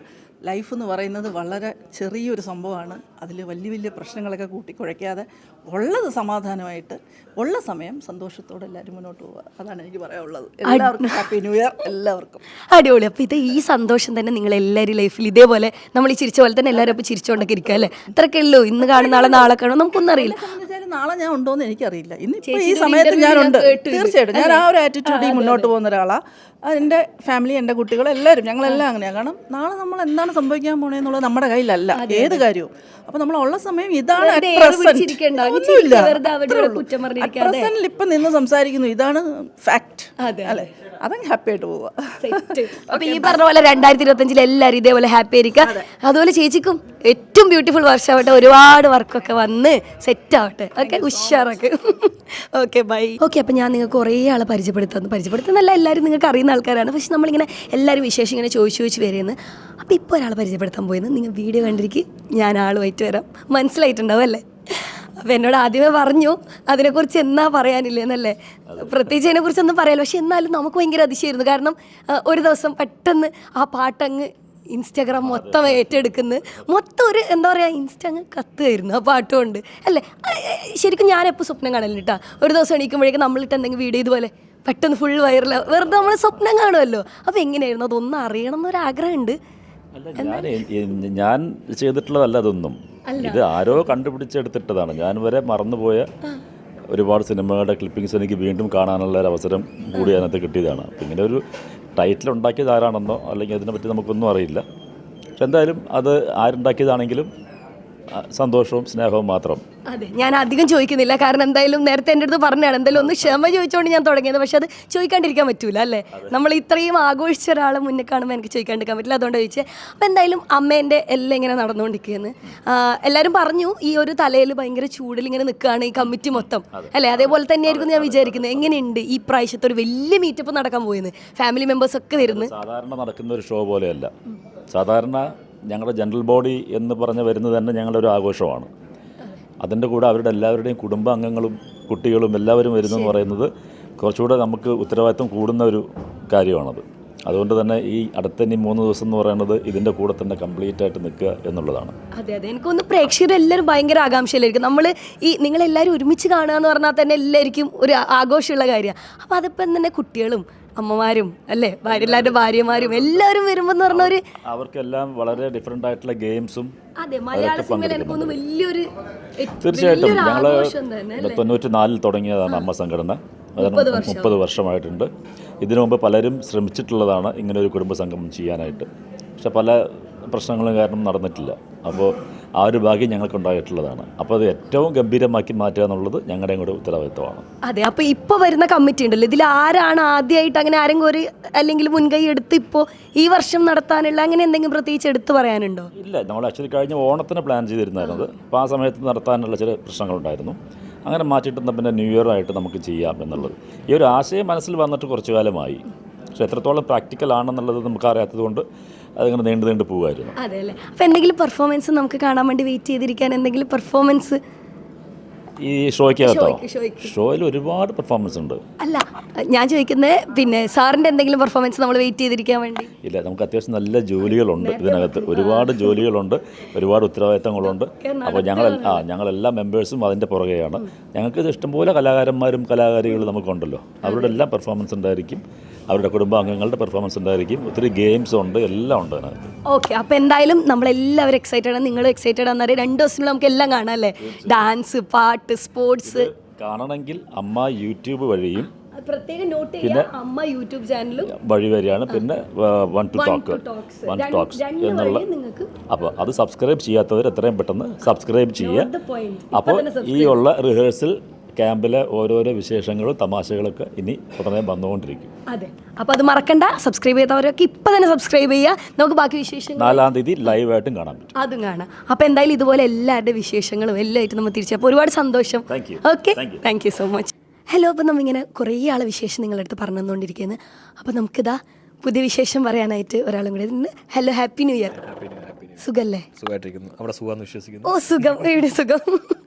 ലൈഫ് എന്ന് പറയുന്നത് വളരെ ചെറിയൊരു സംഭവമാണ്. അതിൽ വലിയ പ്രശ്നങ്ങളൊക്കെ കൂട്ടിക്കുഴയ്ക്കാതെ ഉള്ളത് സമാധാനമായിട്ട് ഉള്ള സമയം സന്തോഷത്തോടെ എല്ലാവരും മുന്നോട്ട് പോവുക. അതാണ് എനിക്ക് പറയാനുള്ളത്. എല്ലാവർക്കും ഹാപ്പി ന്യൂ ഇയർ. എല്ലാവർക്കും അടിപൊളി. അപ്പോൾ ഈ സന്തോഷം തന്നെ നിങ്ങളെല്ലാവരും ലൈഫിൽ ഇതേപോലെ നമ്മൾ ഈ ചിരിച്ച പോലെ തന്നെ എല്ലാവരും അപ്പോൾ ചിരിച്ചുകൊണ്ടൊക്കെ ഇരിക്കുക അല്ലേ? അത്രയൊക്കെ ഉള്ളൂ. ഇന്ന് കാണുന്ന നാളെ കാണും, നമുക്കൊന്നും അറിയില്ല. നാളെ ഞാൻ ഉണ്ടോയെന്ന് എനിക്കറിയില്ല. ഇന്നിപ്പോൾ ഈ സമയത്ത് ഞാനുണ്ട്. തീർച്ചയായിട്ടും ഞാൻ ആ ഒരു ആറ്റിറ്റ്യൂഡിൽ മുന്നോട്ട് പോകുന്ന ഒരാളാണ്. എൻ്റെ ഫാമിലി, എൻ്റെ കുട്ടികൾ, എല്ലാവരും ഞങ്ങളെല്ലാം അങ്ങനെയാണ്. കാരണം നാളെ നമ്മൾ എന്താണ് സംഭവിക്കാൻ പോണേന്നുള്ളത് നമ്മുടെ കയ്യിലല്ല ഏത് കാര്യവും. അപ്പോൾ നമ്മളുള്ള സമയം ഇതാണ്. പ്രസന്റിൽ ഇപ്പം നിന്ന് സംസാരിക്കുന്നു, ഇതാണ് ഫാക്ട് അല്ലേ? അതങ്ങ് ഹാപ്പി ആയിട്ട് പോവുക. അപ്പോൾ ഈ പറഞ്ഞ പോലെ 2025 എല്ലാവരും ഇതേപോലെ ഹാപ്പി ആയിരിക്കുക. അതുപോലെ ചേച്ചിക്കും ഏറ്റവും ബ്യൂട്ടിഫുൾ വർഷമാവട്ടെ. ഒരുപാട് വർക്കൊക്കെ വന്ന് സെറ്റ് ആവട്ടെ. ഓക്കെ, ഉഷാറൊക്കെ. Okay, bye. ഓക്കെ, അപ്പോൾ ഞാൻ നിങ്ങൾക്ക് കുറേ ആളെ പരിചയപ്പെടുത്തുന്നല്ല, എല്ലാവരും നിങ്ങൾക്ക് അറിയുന്ന ആൾക്കാരാണ്. പക്ഷെ നമ്മളിങ്ങനെ എല്ലാവരും വിശേഷം ഇങ്ങനെ ചോദിച്ചു വരുന്നത്. അപ്പോൾ ഇപ്പോൾ ഒരാളെ പരിചയപ്പെടുത്താൻ പോയെന്ന് നിങ്ങൾ വീഡിയോ കണ്ടിരിക്കും. ഞാൻ ആളുമായിട്ട് വരാം. മനസ്സിലായിട്ടുണ്ടാവും അല്ലേ? അപ്പോൾ എന്നോട് ആദ്യമേ പറഞ്ഞു അതിനെക്കുറിച്ച് എന്നാ പറയാനില്ലെന്നല്ലേ? പ്രത്യേകിച്ച് അതിനെക്കുറിച്ചൊന്നും പറയാനില്ല. പക്ഷെ എന്നാലും നമുക്ക് ഭയങ്കര അതിശയമായിരുന്നു. കാരണം ഒരു ദിവസം പെട്ടെന്ന് ആ പാട്ടങ്ങ് ഇൻസ്റ്റാഗ്രാം മൊത്തം ഏറ്റെടുക്കുന്നു. മൊത്തം ഒരു എന്താ പറയുക, ഇൻസ്റ്റ അങ്ങ് കത്തുമായിരുന്നു ആ പാട്ടുകൊണ്ട് അല്ലേ? ശരിക്കും ഞാനെപ്പോൾ സ്വപ്നം കാണലില്ല കേട്ടോ. ഒരു ദിവസം എണീക്കുമ്പോഴേക്കും നമ്മളിട്ട് എന്തെങ്കിലും വീഡിയോ ഇതുപോലെ പെട്ടെന്ന് ഫുൾ വൈറൽ, വെറുതെ നമ്മൾ സ്വപ്നം കാണുമല്ലോ. അപ്പോൾ എങ്ങനെയായിരുന്നു അതൊന്നും അറിയണം എന്നൊരാഗ്രഹമുണ്ട്. ഞാൻ ചെയ്തിട്ടുള്ളതല്ല അതൊന്നും. ഇത് ആരോ കണ്ടുപിടിച്ചെടുത്തിട്ടതാണ്. ഞാൻ വരെ മറന്നുപോയ ഒരുപാട് സിനിമകളുടെ ക്ലിപ്പിങ്സ് എനിക്ക് വീണ്ടും കാണാനുള്ള ഒരു അവസരം കൂടി അതിനകത്ത് കിട്ടിയതാണ്. അപ്പം ഇങ്ങനെ ഒരു ടൈറ്റിൽ ഉണ്ടാക്കിയത് ആരാണെന്നോ അല്ലെങ്കിൽ അതിനെപ്പറ്റി നമുക്കൊന്നും അറിയില്ല. പക്ഷെ എന്തായാലും അത് ആരുണ്ടാക്കിയതാണെങ്കിലും സന്തോഷവും സ്നേഹവും മാത്രം. അതെ, ഞാൻ അധികം ചോദിക്കുന്നില്ല. കാരണം എന്തായാലും നേരത്തെ എൻ്റെ അടുത്ത് പറഞ്ഞാണ് എന്തായാലും ഒന്ന് ക്ഷമ ചോദിച്ചുകൊണ്ട് ഞാൻ തുടങ്ങിയത്. പക്ഷെ അത് ചോദിക്കാണ്ടിരിക്കാൻ പറ്റൂല അല്ലേ? നമ്മൾ ഇത്രയും ആഘോഷിച്ച ഒരാളെ മുന്നേ കാണുമ്പോൾ എനിക്ക് ചോദിക്കാണ്ടിരിക്കാൻ പറ്റില്ല. അതുകൊണ്ട് ചോദിച്ചത്. അപ്പോൾ എന്തായാലും അമ്മേൻ്റെ എല്ലാം ഇങ്ങനെ നടന്നുകൊണ്ടിരിക്കുകയെന്ന് എല്ലാവരും പറഞ്ഞു. ഈ ഒരു തലയിൽ ഭയങ്കര ചൂടിൽ ഇങ്ങനെ നിൽക്കുകയാണ് ഈ കമ്മിറ്റി മൊത്തം അല്ലേ? അതേപോലെ തന്നെയായിരിക്കും ഞാൻ വിചാരിക്കുന്നത്. എങ്ങനെയുണ്ട് ഈ പ്രാവശ്യത്തെ ഒരു വലിയ മീറ്റപ്പ് നടക്കാൻ പോയെന്ന്? ഫാമിലി മെമ്പേഴ്സ് ഒക്കെ വരുന്നത് സാധാരണ നടക്കുന്ന ഒരു ഷോ പോലെയല്ല. സാധാരണ ഞങ്ങളുടെ ജനറൽ ബോഡി എന്ന് പറഞ്ഞ് വരുന്നത് തന്നെ ഞങ്ങളുടെ ഒരു ആഘോഷമാണ്. അതിൻ്റെ കൂടെ അവരുടെ എല്ലാവരുടെയും കുടുംബാംഗങ്ങളും കുട്ടികളും എല്ലാവരും വരുന്നതെന്ന് പറയുന്നത് കുറച്ചുകൂടെ നമുക്ക് ഉത്തരവാദിത്വം കൂടുന്ന ഒരു കാര്യമാണത്. അതുകൊണ്ട് തന്നെ ഈ അടുത്ത 3 ദിവസം എന്ന് പറയുന്നത് ഇതിൻ്റെ കൂടെ തന്നെ കംപ്ലീറ്റ് ആയിട്ട് നിൽക്കുക എന്നുള്ളതാണ്. അതെ, എനിക്കൊന്ന് പ്രേക്ഷകരെല്ലാവരും ഭയങ്കര ആകാംക്ഷയിലായിരിക്കും. നമ്മൾ ഈ നിങ്ങളെല്ലാവരും ഒരുമിച്ച് കാണുക എന്ന് പറഞ്ഞാൽ തന്നെ എല്ലാവർക്കും ഒരു ആഘോഷമുള്ള കാര്യമാണ്. അപ്പോൾ അതിപ്പം തന്നെ കുട്ടികളും അമ്മമാരും അല്ലേ, എല്ലാവരുടെ ഭാര്യമാരും എല്ലാവരും വരുമ്പോൾ എന്ന് പറഞ്ഞ ഒരു അവർക്കെല്ലാം വളരെ ഡിഫറെൻ്റ് ആയിട്ടുള്ള ഗെയിംസും. അതെ, മലയാള സിനിമയിൽ എനിക്കൊന്ന് വലിയൊരു തീർച്ചയായിട്ടും ഞങ്ങൾ 94 തുടങ്ങിയതാണ് അമ്മ സംഘടന. അതാണ് 30 വർഷമായിട്ടുണ്ട്. ഇതിനു മുമ്പ് പലരും ശ്രമിച്ചിട്ടുള്ളതാണ് ഇങ്ങനെ ഒരു കുടുംബ സംഗമം ചെയ്യാനായിട്ട്, പക്ഷെ പല പ്രശ്നങ്ങളും കാരണം നടന്നിട്ടില്ല. അപ്പോൾ ആ ഒരു ഭാഗ്യം ഞങ്ങൾക്കുണ്ടായിട്ടുള്ളതാണ്. അപ്പോൾ അത് ഏറ്റവും ഗംഭീരമാക്കി മാറ്റുക എന്നുള്ളത് ഞങ്ങളുടെ കൂടെ ഉത്തരവാദിത്വമാണ്. അതെ, അപ്പോൾ ഇപ്പോൾ വരുന്ന കമ്മിറ്റി ഉണ്ടല്ലോ, ഇതിൽ ആരാണ് ആദ്യമായിട്ട് അങ്ങനെ ആരെങ്കിലും ഒരു അല്ലെങ്കിൽ മുൻകൈ എടുത്ത് ഇപ്പോൾ ഈ വർഷം നടത്താനുള്ള അങ്ങനെ എന്തെങ്കിലും പ്രത്യേകിച്ച് എടുത്തു പറയാനുണ്ടോ? ഇല്ല, നമ്മൾ ആക്ച്വലി കഴിഞ്ഞ ഓണത്തിന് പ്ലാൻ ചെയ്തിരുന്നായിരുന്നത്. അപ്പോൾ ആ സമയത്ത് നടത്താനുള്ള ചില പ്രശ്നങ്ങളുണ്ടായിരുന്നു. അങ്ങനെ മാറ്റിയിട്ട് പിന്നെ ന്യൂ ഇയർ ആയിട്ട് നമുക്ക് ചെയ്യാം എന്നുള്ളത്. ഈ ഒരു ആശയം മനസ്സിൽ വന്നിട്ട് കുറച്ചു കാലമായി, പക്ഷെ എത്രത്തോളം പ്രാക്ടിക്കൽ ആണെന്നുള്ളത് നമുക്ക് അറിയാത്തത് കൊണ്ട് അതിങ്ങനെ നീണ്ടു പോകുമായിരുന്നു. അതെ അല്ലേ. അപ്പോൾ എന്തെങ്കിലും പെർഫോമൻസ് നമുക്ക് കാണാൻ വേണ്ടി വെയിറ്റ് ചെയ്തിരിക്കാൻ എന്തെങ്കിലും പെർഫോമൻസ് ഈ ഷോയ്ക്കകത്തോ? ഷോയിൽ ഒരുപാട് പെർഫോമൻസ് ഉണ്ട്. അല്ല, ഞാൻ ചോദിക്കുന്നത് പിന്നെ സാറിൻ്റെ എന്തെങ്കിലും പെർഫോമൻസ് നമ്മൾ വെയിറ്റ് ചെയ്തിരിക്കാൻ വേണ്ടി? ഇല്ല, നമുക്ക് അത്യാവശ്യം നല്ല ജോലികളുണ്ട് ഇതിനകത്ത്, ഒരുപാട് ജോലികളുണ്ട്, ഒരുപാട് ഉത്തരവാദിത്തങ്ങളുണ്ട്. അപ്പോൾ ഞങ്ങളെല്ലാ മെമ്പേഴ്സും അതിൻ്റെ പുറകെയാണ്. ഞങ്ങൾക്ക് ഇഷ്ടംപോലെ കലാകാരന്മാരും കലാകാരികളും നമുക്കുണ്ടല്ലോ, അവരുടെ എല്ലാം പെർഫോമൻസ് ഉണ്ടായിരിക്കും, അവരുടെ കുടുംബാംഗങ്ങളുടെ പെർഫോമൻസ് ഉണ്ടായിരിക്കും, ഒത്തിരി ഗെയിംസ് ഉണ്ട്, എല്ലാം ഉണ്ട് അതിനകത്ത്. ഓക്കെ, അപ്പോൾ എന്തായാലും നമ്മളെല്ലാവരും എക്സൈറ്റഡ് ആണ്, നിങ്ങളും എക്സൈറ്റഡ് ആണെന്ന് അറിയാം. 2 ദിവസത്തിൽ നമുക്ക് എല്ലാം കാണാം അല്ലേ? ഡാൻസ്, പാട്ട്, സ്പോർട്സ്. കാണണമെങ്കിൽ അമ്മ യൂട്യൂബ് വഴിയും പ്രത്യേകം നോട്ട് ചെയ്യുക, അമ്മ യൂട്യൂബ് ചാനലും വഴി വരികയാണ്. പിന്നെ വൺ ടു ടോക്സ് എന്നുള്ള, അപ്പോൾ അത് സബ്സ്ക്രൈബ് ചെയ്യാത്തവർ എത്രയും പെട്ടെന്ന് സബ്സ്ക്രൈബ് ചെയ്യുക. അപ്പോൾ ഈ ഉള്ള റിഹേഴ്സൽ ക്യാമ്പിലെ ഓരോരോ വിശേഷങ്ങളും തമാശകളൊക്കെ ഇനി ഉടനെ വന്നുകൊണ്ടിരിക്കും. അതെ, അപ്പോൾ അത് മറക്കണ്ട. സബ്സ്ക്രൈബ് ചെയ്തവരൊക്കെ ഇപ്പം തന്നെ സബ്സ്ക്രൈബ് ചെയ്യുക. നമുക്ക് ബാക്കി വിശേഷങ്ങൾ 4-ാം തീയതി ലൈവായിട്ടും കാണാൻ പറ്റും, അതും കാണാം. അപ്പോൾ എന്തായാലും ഇതുപോലെ എല്ലാവരുടെ വിശേഷങ്ങളും എല്ലാമായിട്ട് നമ്മൾ തിരിച്ചപ്പോൾ ഒരുപാട് സന്തോഷം. Okay, thank you so much. Hello, അപ്പോൾ നമ്മിങ്ങനെ കുറേ ആളെ വിശേഷം നിങ്ങളുടെ അടുത്ത് പറഞ്ഞു തന്നുകൊണ്ടിരിക്കുന്നത്. അപ്പോൾ നമുക്കിതാ പുതിയ വിശേഷം പറയാനായിട്ട് ഒരാളും കൂടെ ഇന്ന്. Hello, happy new year. സുഖല്ലേ? സുഖമായിട്ടിരിക്കുന്നു. അവിടെ സുഖമെന്ന് വിശ്വസിക്കുന്നു. ഓ, സുഖം, എവിടെ സുഖം.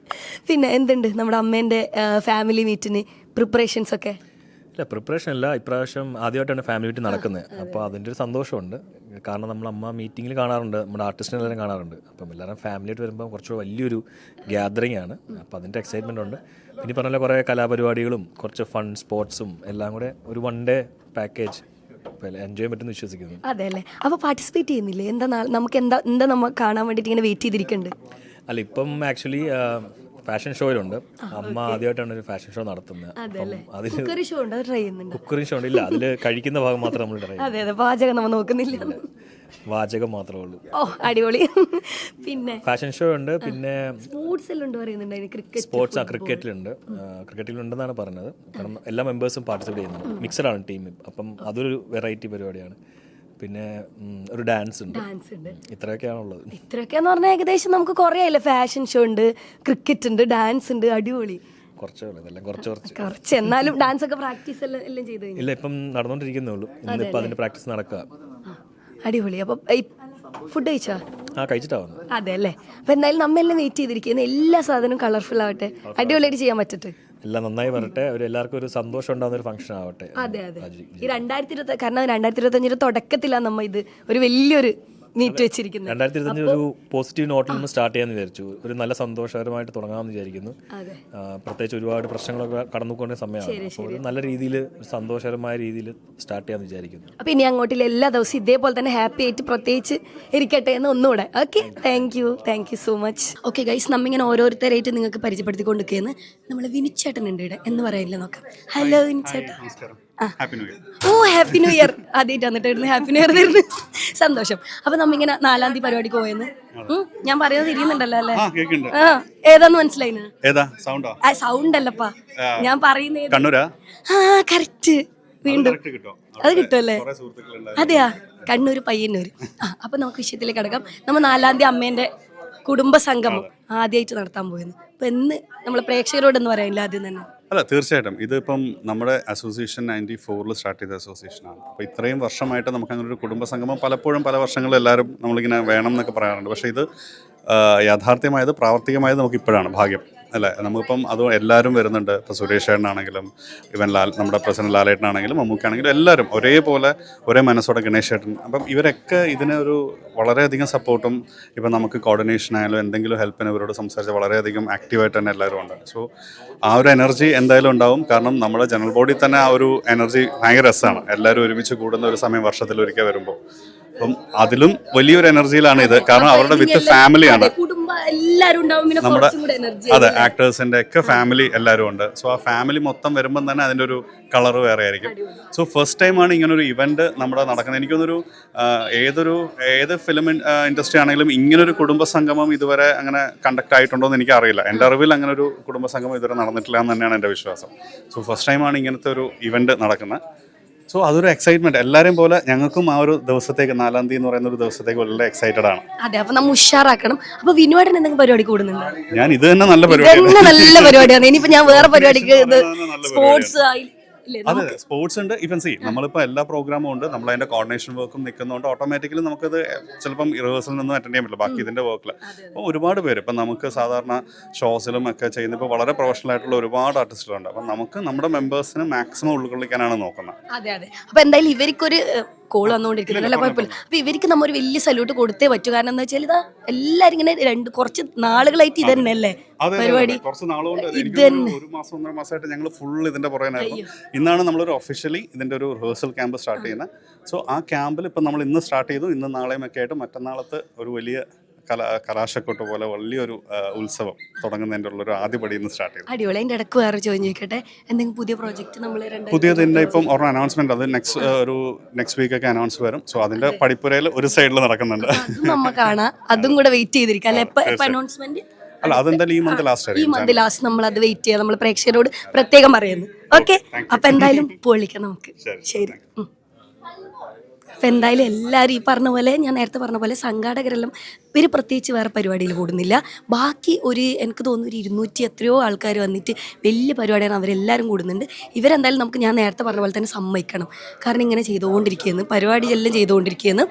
പിന്നെ എന്തുണ്ട് നമ്മുടെ അമ്മേൻ്റെ ഫാമിലി മീറ്റിന് പ്രിപ്പറേഷൻസ് ഒക്കെ? ഇല്ല, പ്രിപ്പറേഷൻ അല്ല, ഇപ്രാവശ്യം ആദ്യമായിട്ടാണ് ഫാമിലി മീറ്റ് നടക്കുന്നത്. അപ്പോൾ അതിൻ്റെ ഒരു സന്തോഷമുണ്ട്. കാരണം നമ്മൾ അമ്മ മീറ്റിങ്ങിൽ കാണാറുണ്ട്, നമ്മുടെ ആർട്ടിസ്റ്റിനെല്ലാം കാണാറുണ്ട്. അപ്പം എല്ലാവരും ഫാമിലിയായിട്ട് വരുമ്പോൾ കുറച്ച് വലിയൊരു ഗ്യാദറിംഗ് ആണ്. അപ്പോൾ അതിൻ്റെ എക്സൈറ്റ്മെൻ്റ് ഉണ്ട്. ഇനി പറഞ്ഞ കുറേ കലാപരിപാടികളും കുറച്ച് ഫൺ സ്പോർട്സും എല്ലാം കൂടെ ഒരു 1 ഡേ പാക്കേജ് എൻജോയ് ചെയ്യാൻ പറ്റുമെന്ന് വിശ്വസിക്കുന്നു. അതെ അല്ലേ. അപ്പോൾ പാർട്ടിസിപ്പേറ്റ് ചെയ്യുന്നില്ലേ? എന്താ നമുക്ക് എന്താ നമ്മൾ കാണാൻ വേണ്ടിയിട്ട് ഇങ്ങനെ വെയിറ്റ് ചെയ്തിരിക്കുന്നുണ്ട്? അല്ല, ഇപ്പം ആക്ച്വലി ഫാഷൻ ഷോയിലുണ്ട്. അമ്മ ആദ്യമായിട്ടാണ് ഒരു ഫാഷൻ ഷോ നടത്തുന്നത്. കുക്കറി ഷോ ഉണ്ട്, അത് ട്രൈ ചെയ്യുന്നുണ്ട്? കുക്കറി ഷോ ഇല്ല, അതിൽ കഴിക്കുന്ന ഭാഗം മാത്രം നമ്മൾ ട്രൈ ചെയ്യും. അതെ, പാചകം നമ്മൾ നോക്കുന്നില്ല, വാചകം മാത്രമേ ഉള്ളൂ. ഓ, അടിപൊളി. പിന്നെ ഫാഷൻ ഷോ ഉണ്ട്, പിന്നെ സ്പോർട്സ് ക്രിക്കറ്റിലുണ്ട്. ക്രിക്കറ്റിലുണ്ടെന്നാണ് പറഞ്ഞത്. കാരണം എല്ലാ മെമ്പേഴ്സും പാർട്ടിസിപ്പേറ്റ് ചെയ്യുന്നുണ്ട്. മിക്സഡ് ആണ് ടീം. അപ്പം അതൊരു വെറൈറ്റി പരിപാടിയാണ്. പിന്നെ ഒരു ഡാൻസ് ഉണ്ട്. ഇത്രയൊക്കെയാണുള്ളത്. ഇത്രയൊക്കെയാന്ന് പറഞ്ഞാൽ ഏകദേശം നമുക്ക് കുറേ ആയില്ലേ. ഫാഷൻ ഷോ ഉണ്ട്, ക്രിക്കറ്റ് ഉണ്ട്, ഡാൻസ് ഉണ്ട്, അടിപൊളി. കുറച്ച് എന്നാലും ഡാൻസ് ഒക്കെ പ്രാക്ടീസ് എല്ലാം ചെയ്തു? ഇല്ല, ഇപ്പം നടന്നുകൊണ്ടിരിക്കുന്നേ ഉള്ളൂ. ഇന്നിപ്പോൾ അതിന്റെ പ്രാക്ടീസ് നടക്കുക. അടിപൊളി. അപ്പം ഫുഡ് കഴിച്ചോ? കഴിച്ചിട്ടാ വന്നത്. അതെ അല്ലേ. അപ്പം എന്തായാലും നമ്മെല്ലാം വെയിറ്റ് ചെയ്തിരിക്കുന്നത് എല്ലാ സാധനവും കളർഫുൾ ആവട്ടെ, അടിപൊളിയായിട്ട് ചെയ്യാൻ പറ്റട്ടെ, എല്ലാം നന്നായി വരട്ടെ, എല്ലാവർക്കും ഒരു സന്തോഷം ഉണ്ടാകുന്ന ഒരു ഫംഗ്ഷൻ ആവട്ടെ. അതെ അതെ. ഈ 2020 കാരണം 2025 തുടക്കത്തിലാണ് നമ്മൾ ഇത് ഒരു വലിയൊരു മീറ്റ് വെച്ചിരിക്കുന്നത്. 2025 ഒരു പോസിറ്റീവ് നോട്ടിൽ നിന്ന് സ്റ്റാർട്ട് ചെയ്യാന്ന് വിചാരിച്ചു. ഒരു നല്ല സന്തോഷകരമായിട്ട് തുടങ്ങാമെന്ന് വിചാരിക്കുന്നു. പ്രത്യേകിച്ച് ഒരുപാട് പ്രശ്നങ്ങളൊക്കെ കടന്നുകൊണ്ട സമയമാണ്. അപ്പോൾ ഒരു നല്ല രീതിയിൽ, സന്തോഷകരമായ രീതിയിൽ സ്റ്റാർട്ട് ചെയ്യാമെന്ന് വിചാരിക്കുന്നു. അപ്പോൾ ഇനി അങ്ങോട്ടുള്ള എല്ലാ ദിവസവും ഇതേപോലെ തന്നെ ഹാപ്പി ആയിട്ട് പ്രത്യേകിച്ച് ഇരിക്കട്ടെ എന്ന് ഒന്നുകൂടെ. Okay, thank you so much. Okay guys, നമ്മിങ്ങനെ ഓരോരുത്തരായിട്ട് നിങ്ങൾക്ക് പരിചയപ്പെടുത്തിക്കൊണ്ടിരിക്കുകയെന്ന് നമ്മൾ വിനിച്ചേട്ടൻ ഉണ്ട് ഇവിടെ എന്ന് പറയില്ല. നോക്കാം. ഹലോ വിനിച്ചേട്ടാ. ഓ, ഹാപ്പി ന്യൂ ഇയർ. ആദ്യമായിട്ട് വന്നിട്ടായിരുന്നു ഹാപ്പി ന്യൂ ഇയർ തരുന്നു. സന്തോഷം. അപ്പൊ നമ്മിങ്ങനെ 4-ാം തീയതി പരിപാടിക്ക് പോയെന്ന് ഞാൻ പറയുന്നത് തിരിയുന്നുണ്ടല്ലോ അല്ലേ? ഏതാന്ന് മനസ്സിലായിന്? സൗണ്ട് അല്ലപ്പാ ഞാൻ പറയുന്നത്. കറക്റ്റ്. വീണ്ടും അത് കിട്ടുമല്ലേ? അതെയാ, കണ്ണൂര് പയ്യന്നൂര്. അപ്പൊ നമുക്ക് വിഷയത്തിലേക്ക് കിടക്കാം. നമ്മൾ 4-ാം തീയതി അമ്മേന്റെ കുടുംബ സംഗമം ആദ്യമായിട്ട് നടത്താൻ പോയെന്ന്. അപ്പൊ എന്ന് നമ്മൾ പ്രേക്ഷകരോടൊന്നും പറയില്ല ആദ്യം തന്നെ? അല്ല, തീർച്ചയായിട്ടും ഇതിപ്പം നമ്മുടെ അസോസിയേഷൻ 94-ൽ സ്റ്റാർട്ട് ചെയ്ത അസോസിയേഷനാണ്. അപ്പോൾ ഇത്രയും വർഷമായിട്ട് നമുക്ക് അങ്ങനെ ഒരു കുടുംബ സംഗമം പലപ്പോഴും പല വർഷങ്ങളിൽ എല്ലാവരും നമ്മളിങ്ങനെ വേണം എന്നൊക്കെ പറയാറുണ്ട്. പക്ഷേ ഇത് യാഥാർത്ഥ്യമായത്, പ്രാവർത്തികമായത് നമുക്ക് ഇപ്പോഴാണ് ഭാഗ്യം അല്ലേ. നമുക്കിപ്പം അത് എല്ലാവരും വരുന്നുണ്ട്. ഇപ്പോൾ സുരേഷ് ചേട്ടനാണെങ്കിലും ഇവൻ നമ്മുടെ പ്രസിഡന്റ് ലാലേട്ടനാണെങ്കിലും മമ്മൂക്കാണെങ്കിലും എല്ലാവരും ഒരേപോലെ ഒരേ മനസ്സോടെ ഗണേശ് ചേട്ടൻ. അപ്പം ഇവരൊക്കെ ഇതിന് ഒരു വളരെയധികം സപ്പോർട്ടും ഇപ്പം നമുക്ക് കോർഡിനേഷനായാലും എന്തെങ്കിലും ഹെൽപ്പിന് ഇവരോട് സംസാരിച്ച് വളരെയധികം ആക്റ്റീവായിട്ട് തന്നെ എല്ലാവരും ഉണ്ട്. സോ ആ ഒരു എനർജി എന്തായാലും ഉണ്ടാവും. കാരണം നമ്മുടെ ജനറൽ ബോഡി തന്നെ ആ ഒരു എനർജി ഭയങ്കര രസമാണ്. എല്ലാവരും ഒരുമിച്ച് കൂടുന്ന ഒരു സമയം വർഷത്തിലൊരിക്കൽ വരുമ്പോൾ. അപ്പം അതിലും വലിയൊരു എനർജിയിലാണ് ഇത്. കാരണം അവരുടെ വിത്ത് ഫാമിലിയാണ്. എല്ലാരും ഉണ്ടാവും, പിന്നെ നമ്മുടെ കുറച്ചും കൂടെ എനർജി. അതെ, ആക്ടേഴ്സിന്റെ ഒക്കെ ഫാമിലി എല്ലാവരും ഉണ്ട്. സോ ആ ഫാമിലി മൊത്തം വരുമ്പം തന്നെ അതിൻ്റെ ഒരു കളർ വേറെ ആയിരിക്കും. സോ ഫസ്റ്റ് ടൈമാണ് ഇങ്ങനൊരു ഇവന്റ് നമ്മുടെ നടക്കുന്നത്. എനിക്കൊന്നൊരു ഏത് ഫിലിം ഇൻഡസ്ട്രി ആണെങ്കിലും ഇങ്ങനൊരു കുടുംബസംഗമം ഇതുവരെ അങ്ങനെ കണ്ടക്ട് ആയിട്ടുണ്ടോ എന്ന് എനിക്കറിയില്ല. എൻ്റെ അറിവിൽ അങ്ങനെ ഒരു കുടുംബസംഗമം ഇതുവരെ നടന്നിട്ടില്ല എന്ന് തന്നെയാണ് എൻ്റെ വിശ്വാസം. സോ ഫസ്റ്റ് ടൈമാണ് ഇങ്ങനത്തെ ഒരു ഇവന്റ് നടക്കുന്നത്. സോ അതൊരു എക്സൈറ്റ്മെന്റ്. എല്ലാവരെയും പോലെ ഞങ്ങൾക്കും ആ ഒരു ദിവസത്തേക്ക് 4-ാം തീയതി എന്ന് പറയുന്ന ഒരു ദിവസത്തേക്ക് വളരെ എക്സൈറ്റഡ് ആണ്. അതെ, അപ്പൊ നമ്മൾ ഉഷാറാക്കണം. അപ്പൊ വിനുവേട്ടൻ എന്തെങ്കിലും പരിപാടി കൂടുന്നുണ്ടോ? ഞാൻ ഇത് തന്നെ നല്ല പരിപാടിയാണ്. നല്ല പരിപാടിയാണ്. ഇനിയിപ്പോ ഞാൻ വേറെ പരിപാടിക്ക് സ്പോർട്സ് ആയി. അതെ, സ്പോർട്സ് ഉണ്ട്. ഇവൻ നമ്മളിപ്പോൾ എല്ലാ പ്രോഗ്രാമും ഉണ്ട്. നമ്മൾ അതിന്റെ കോർഡിനേഷൻ വർക്കും നിൽക്കുന്നതുകൊണ്ട് ഓട്ടോമാറ്റിക്കലി നമുക്കത് ചിലപ്പം റിഹേഴ്സലിൽ നിന്നും അറ്റൻഡ് ചെയ്യാൻ പറ്റില്ല ബാക്കി ഇതിന്റെ വർക്കിൽ. അപ്പോൾ ഒരുപാട് പേര് ഇപ്പം നമുക്ക് സാധാരണ ഷോസിലും ഒക്കെ ചെയ്യുന്ന ഇപ്പോൾ വളരെ പ്രൊഫഷണൽ ആയിട്ടുള്ള ഒരുപാട് ആർട്ടിസ്റ്റുകളുണ്ട്. അപ്പം നമുക്ക് നമ്മുടെ മെമ്പേഴ്സിന് മാക്സിമം ഉൾക്കൊള്ളിക്കാനാണ് നോക്കുന്നത്. അതെ അതെ. അപ്പൊ എന്തായാലും ഇവർക്കൊരു കോൾ വന്നുകൊണ്ടിരിക്കുന്നില്ല, കുഴപ്പമില്ല. അപ്പൊ ഇവർക്ക് നമ്മൊരു വലിയ സല്യൂട്ട് കൊടുത്തേ പറ്റൂ. കാരണം എന്താ വെച്ചാൽ ഇതാ എല്ലാരും ഇങ്ങനെ കുറച്ച് നാളുകളായിട്ട് ഇത് തന്നെയല്ലേ പരിപാടി. കുറച്ച് നാളുകൊണ്ട് ഒരു മാസം 1.5 മാസമായിട്ട് ഞങ്ങൾ ഫുൾ ഇതിന്റെ പുറകെയായിരുന്നു. ഇന്നാണ് നമ്മളൊരു ഒഫീഷ്യലി ഇതിന്റെ ഒരു റിഹേഴ്സൽ ക്യാമ്പ് സ്റ്റാർട്ട് ചെയ്യുന്നത്. സോ ആ ക്യാമ്പിൽ ഇപ്പം നമ്മൾ ഇന്ന് സ്റ്റാർട്ട് ചെയ്തു. ഇന്ന് നാളെയും ഒക്കെ ആയിട്ട് മറ്റന്നാളത്ത് ഒരു വലിയ കലാശക്കൊട്ട് പോലെ വലിയൊരു ഉത്സവം തുടങ്ങുന്നതിൻ്റെ ഉള്ളൊരു ആദ്യപടി ഇന്ന് സ്റ്റാർട്ട് ചെയ്തു. അടിപൊളി. അതിന്റെ ഇടയ്ക്ക് വേറെ ചോദ്യം ചോദിക്കട്ടെ, എന്തെങ്കിലും പുതിയ പ്രോജക്റ്റ് നമ്മൾ പുതിയതിൻ്റെ ഇപ്പം ഒരു അനൗൺസ്മെന്റ് അത് നെക്സ്റ്റ് വീക്ക് ഒക്കെ അനൗൺസ് വരും. സോ അതിന്റെ പടിപ്പുരയിൽ ഒരു സൈഡിൽ നടക്കുന്നുണ്ട്. നമ്മ കാണാം, അതും കൂടെ വെയിറ്റ് ചെയ്തിരിക്കാം അല്ലെ? അനൗൺസ്മെന്റ് അല്ല, അതെന്തായാലും ഈ മന്ത് ലാസ്റ്റ് നമ്മൾ അത് വെയിറ്റ് ചെയ്യാം. നമ്മൾ പ്രേക്ഷകരോട് പ്രത്യേകം പറയുന്നു. ഓക്കെ, അപ്പൊ എന്തായാലും പൊളിക്കാം നമുക്ക്. ശരി. അപ്പം എന്തായാലും എല്ലാവരും ഈ പറഞ്ഞ പോലെ, ഞാൻ നേരത്തെ പറഞ്ഞ പോലെ സംഘാടകരെല്ലാം ഇവർ പ്രത്യേകിച്ച് വേറെ പരിപാടിയിൽ കൂടുന്നില്ല. ബാക്കി എനിക്ക് തോന്നുന്നു 200 എത്രയോ ആൾക്കാർ വന്നിട്ട് വലിയ പരിപാടിയാണ്, അവരെല്ലാവരും കൂടുന്നുണ്ട്. ഇവരെന്തായാലും നമുക്ക് ഞാൻ നേരത്തെ പറഞ്ഞ പോലെ തന്നെ സമ്മതിക്കണം. കാരണം ഇങ്ങനെ ചെയ്തുകൊണ്ടിരിക്കുകയെന്ന്, പരിപാടി എല്ലാം ചെയ്തുകൊണ്ടിരിക്കുകയെന്ന്.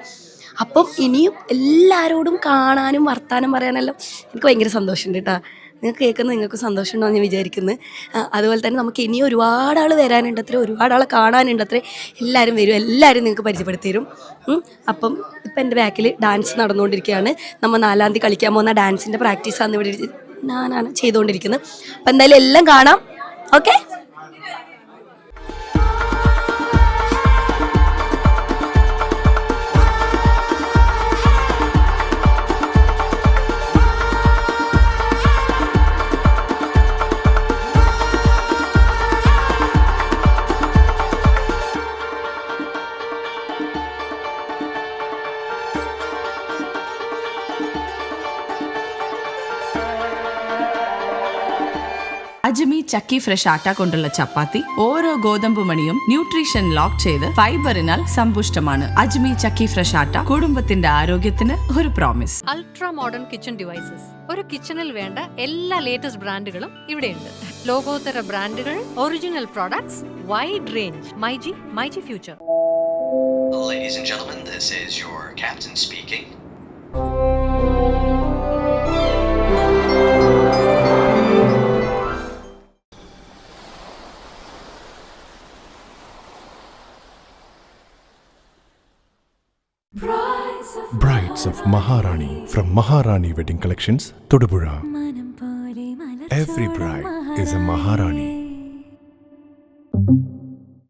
അപ്പം ഇനിയും എല്ലാവരോടും കാണാനും വർത്താനം പറയാനെല്ലാം എനിക്ക് ഭയങ്കര സന്തോഷമുണ്ട് കേട്ടോ. നിങ്ങൾക്ക് കേൾക്കുന്നത് നിങ്ങൾക്ക് സന്തോഷമുണ്ടോ എന്ന് ഞാൻ വിചാരിക്കുന്നത്. അതുപോലെ തന്നെ നമുക്ക് ഇനി ഒരുപാട് ആൾ വരാനുണ്ട് അത്രേ, ഒരുപാട് ആളെ കാണാനുണ്ട് അത്രേ. എല്ലാവരും വരും, എല്ലാവരും നിങ്ങൾക്ക് പരിചയപ്പെടുത്തി തരും. അപ്പം ഇപ്പം എൻ്റെ ബാക്കിൽ ഡാൻസ് നടന്നുകൊണ്ടിരിക്കുകയാണ്. നമ്മൾ 4-ാം തീയതി കളിക്കാൻ പോകുന്ന ഡാൻസിൻ്റെ പ്രാക്ടീസാണ് ഇവിടെ ഞാനാണ് ചെയ്തുകൊണ്ടിരിക്കുന്നത്. അപ്പം എന്തായാലും എല്ലാം കാണാം. ഓക്കെ. അജ്മി ചക്കി ഫ്രഷ് ആട്ട കൊണ്ടുള്ള ചപ്പാത്തി ഓരോ ഗോതമ്പ് മണിയും ന്യൂട്രീഷൻ ലോക്ക് ചെയ്ത് ഫൈബറിനാൽ സമ്പുഷ്ടമാണ്. അജ്മി ചക്കി ഫ്രഷ് ആട്ട കുടുംബത്തിന്റെ ആരോഗ്യത്തിന് ഒരു promise. Ultra modern kitchen devices. ഒരു കിച്ചണിൽ വേണ്ട എല്ലാ ലേറ്റസ്റ്റ് ബ്രാൻഡുകളും ഇവിടെയുണ്ട്. ലോകോത്തര ബ്രാൻഡുകൾ, original products, wide range. MyG future. Ladies and gentlemen, this is your captain speaking. Brides of Maharani from Maharani Wedding Collections, Todupuzha. Every bride is a Maharani.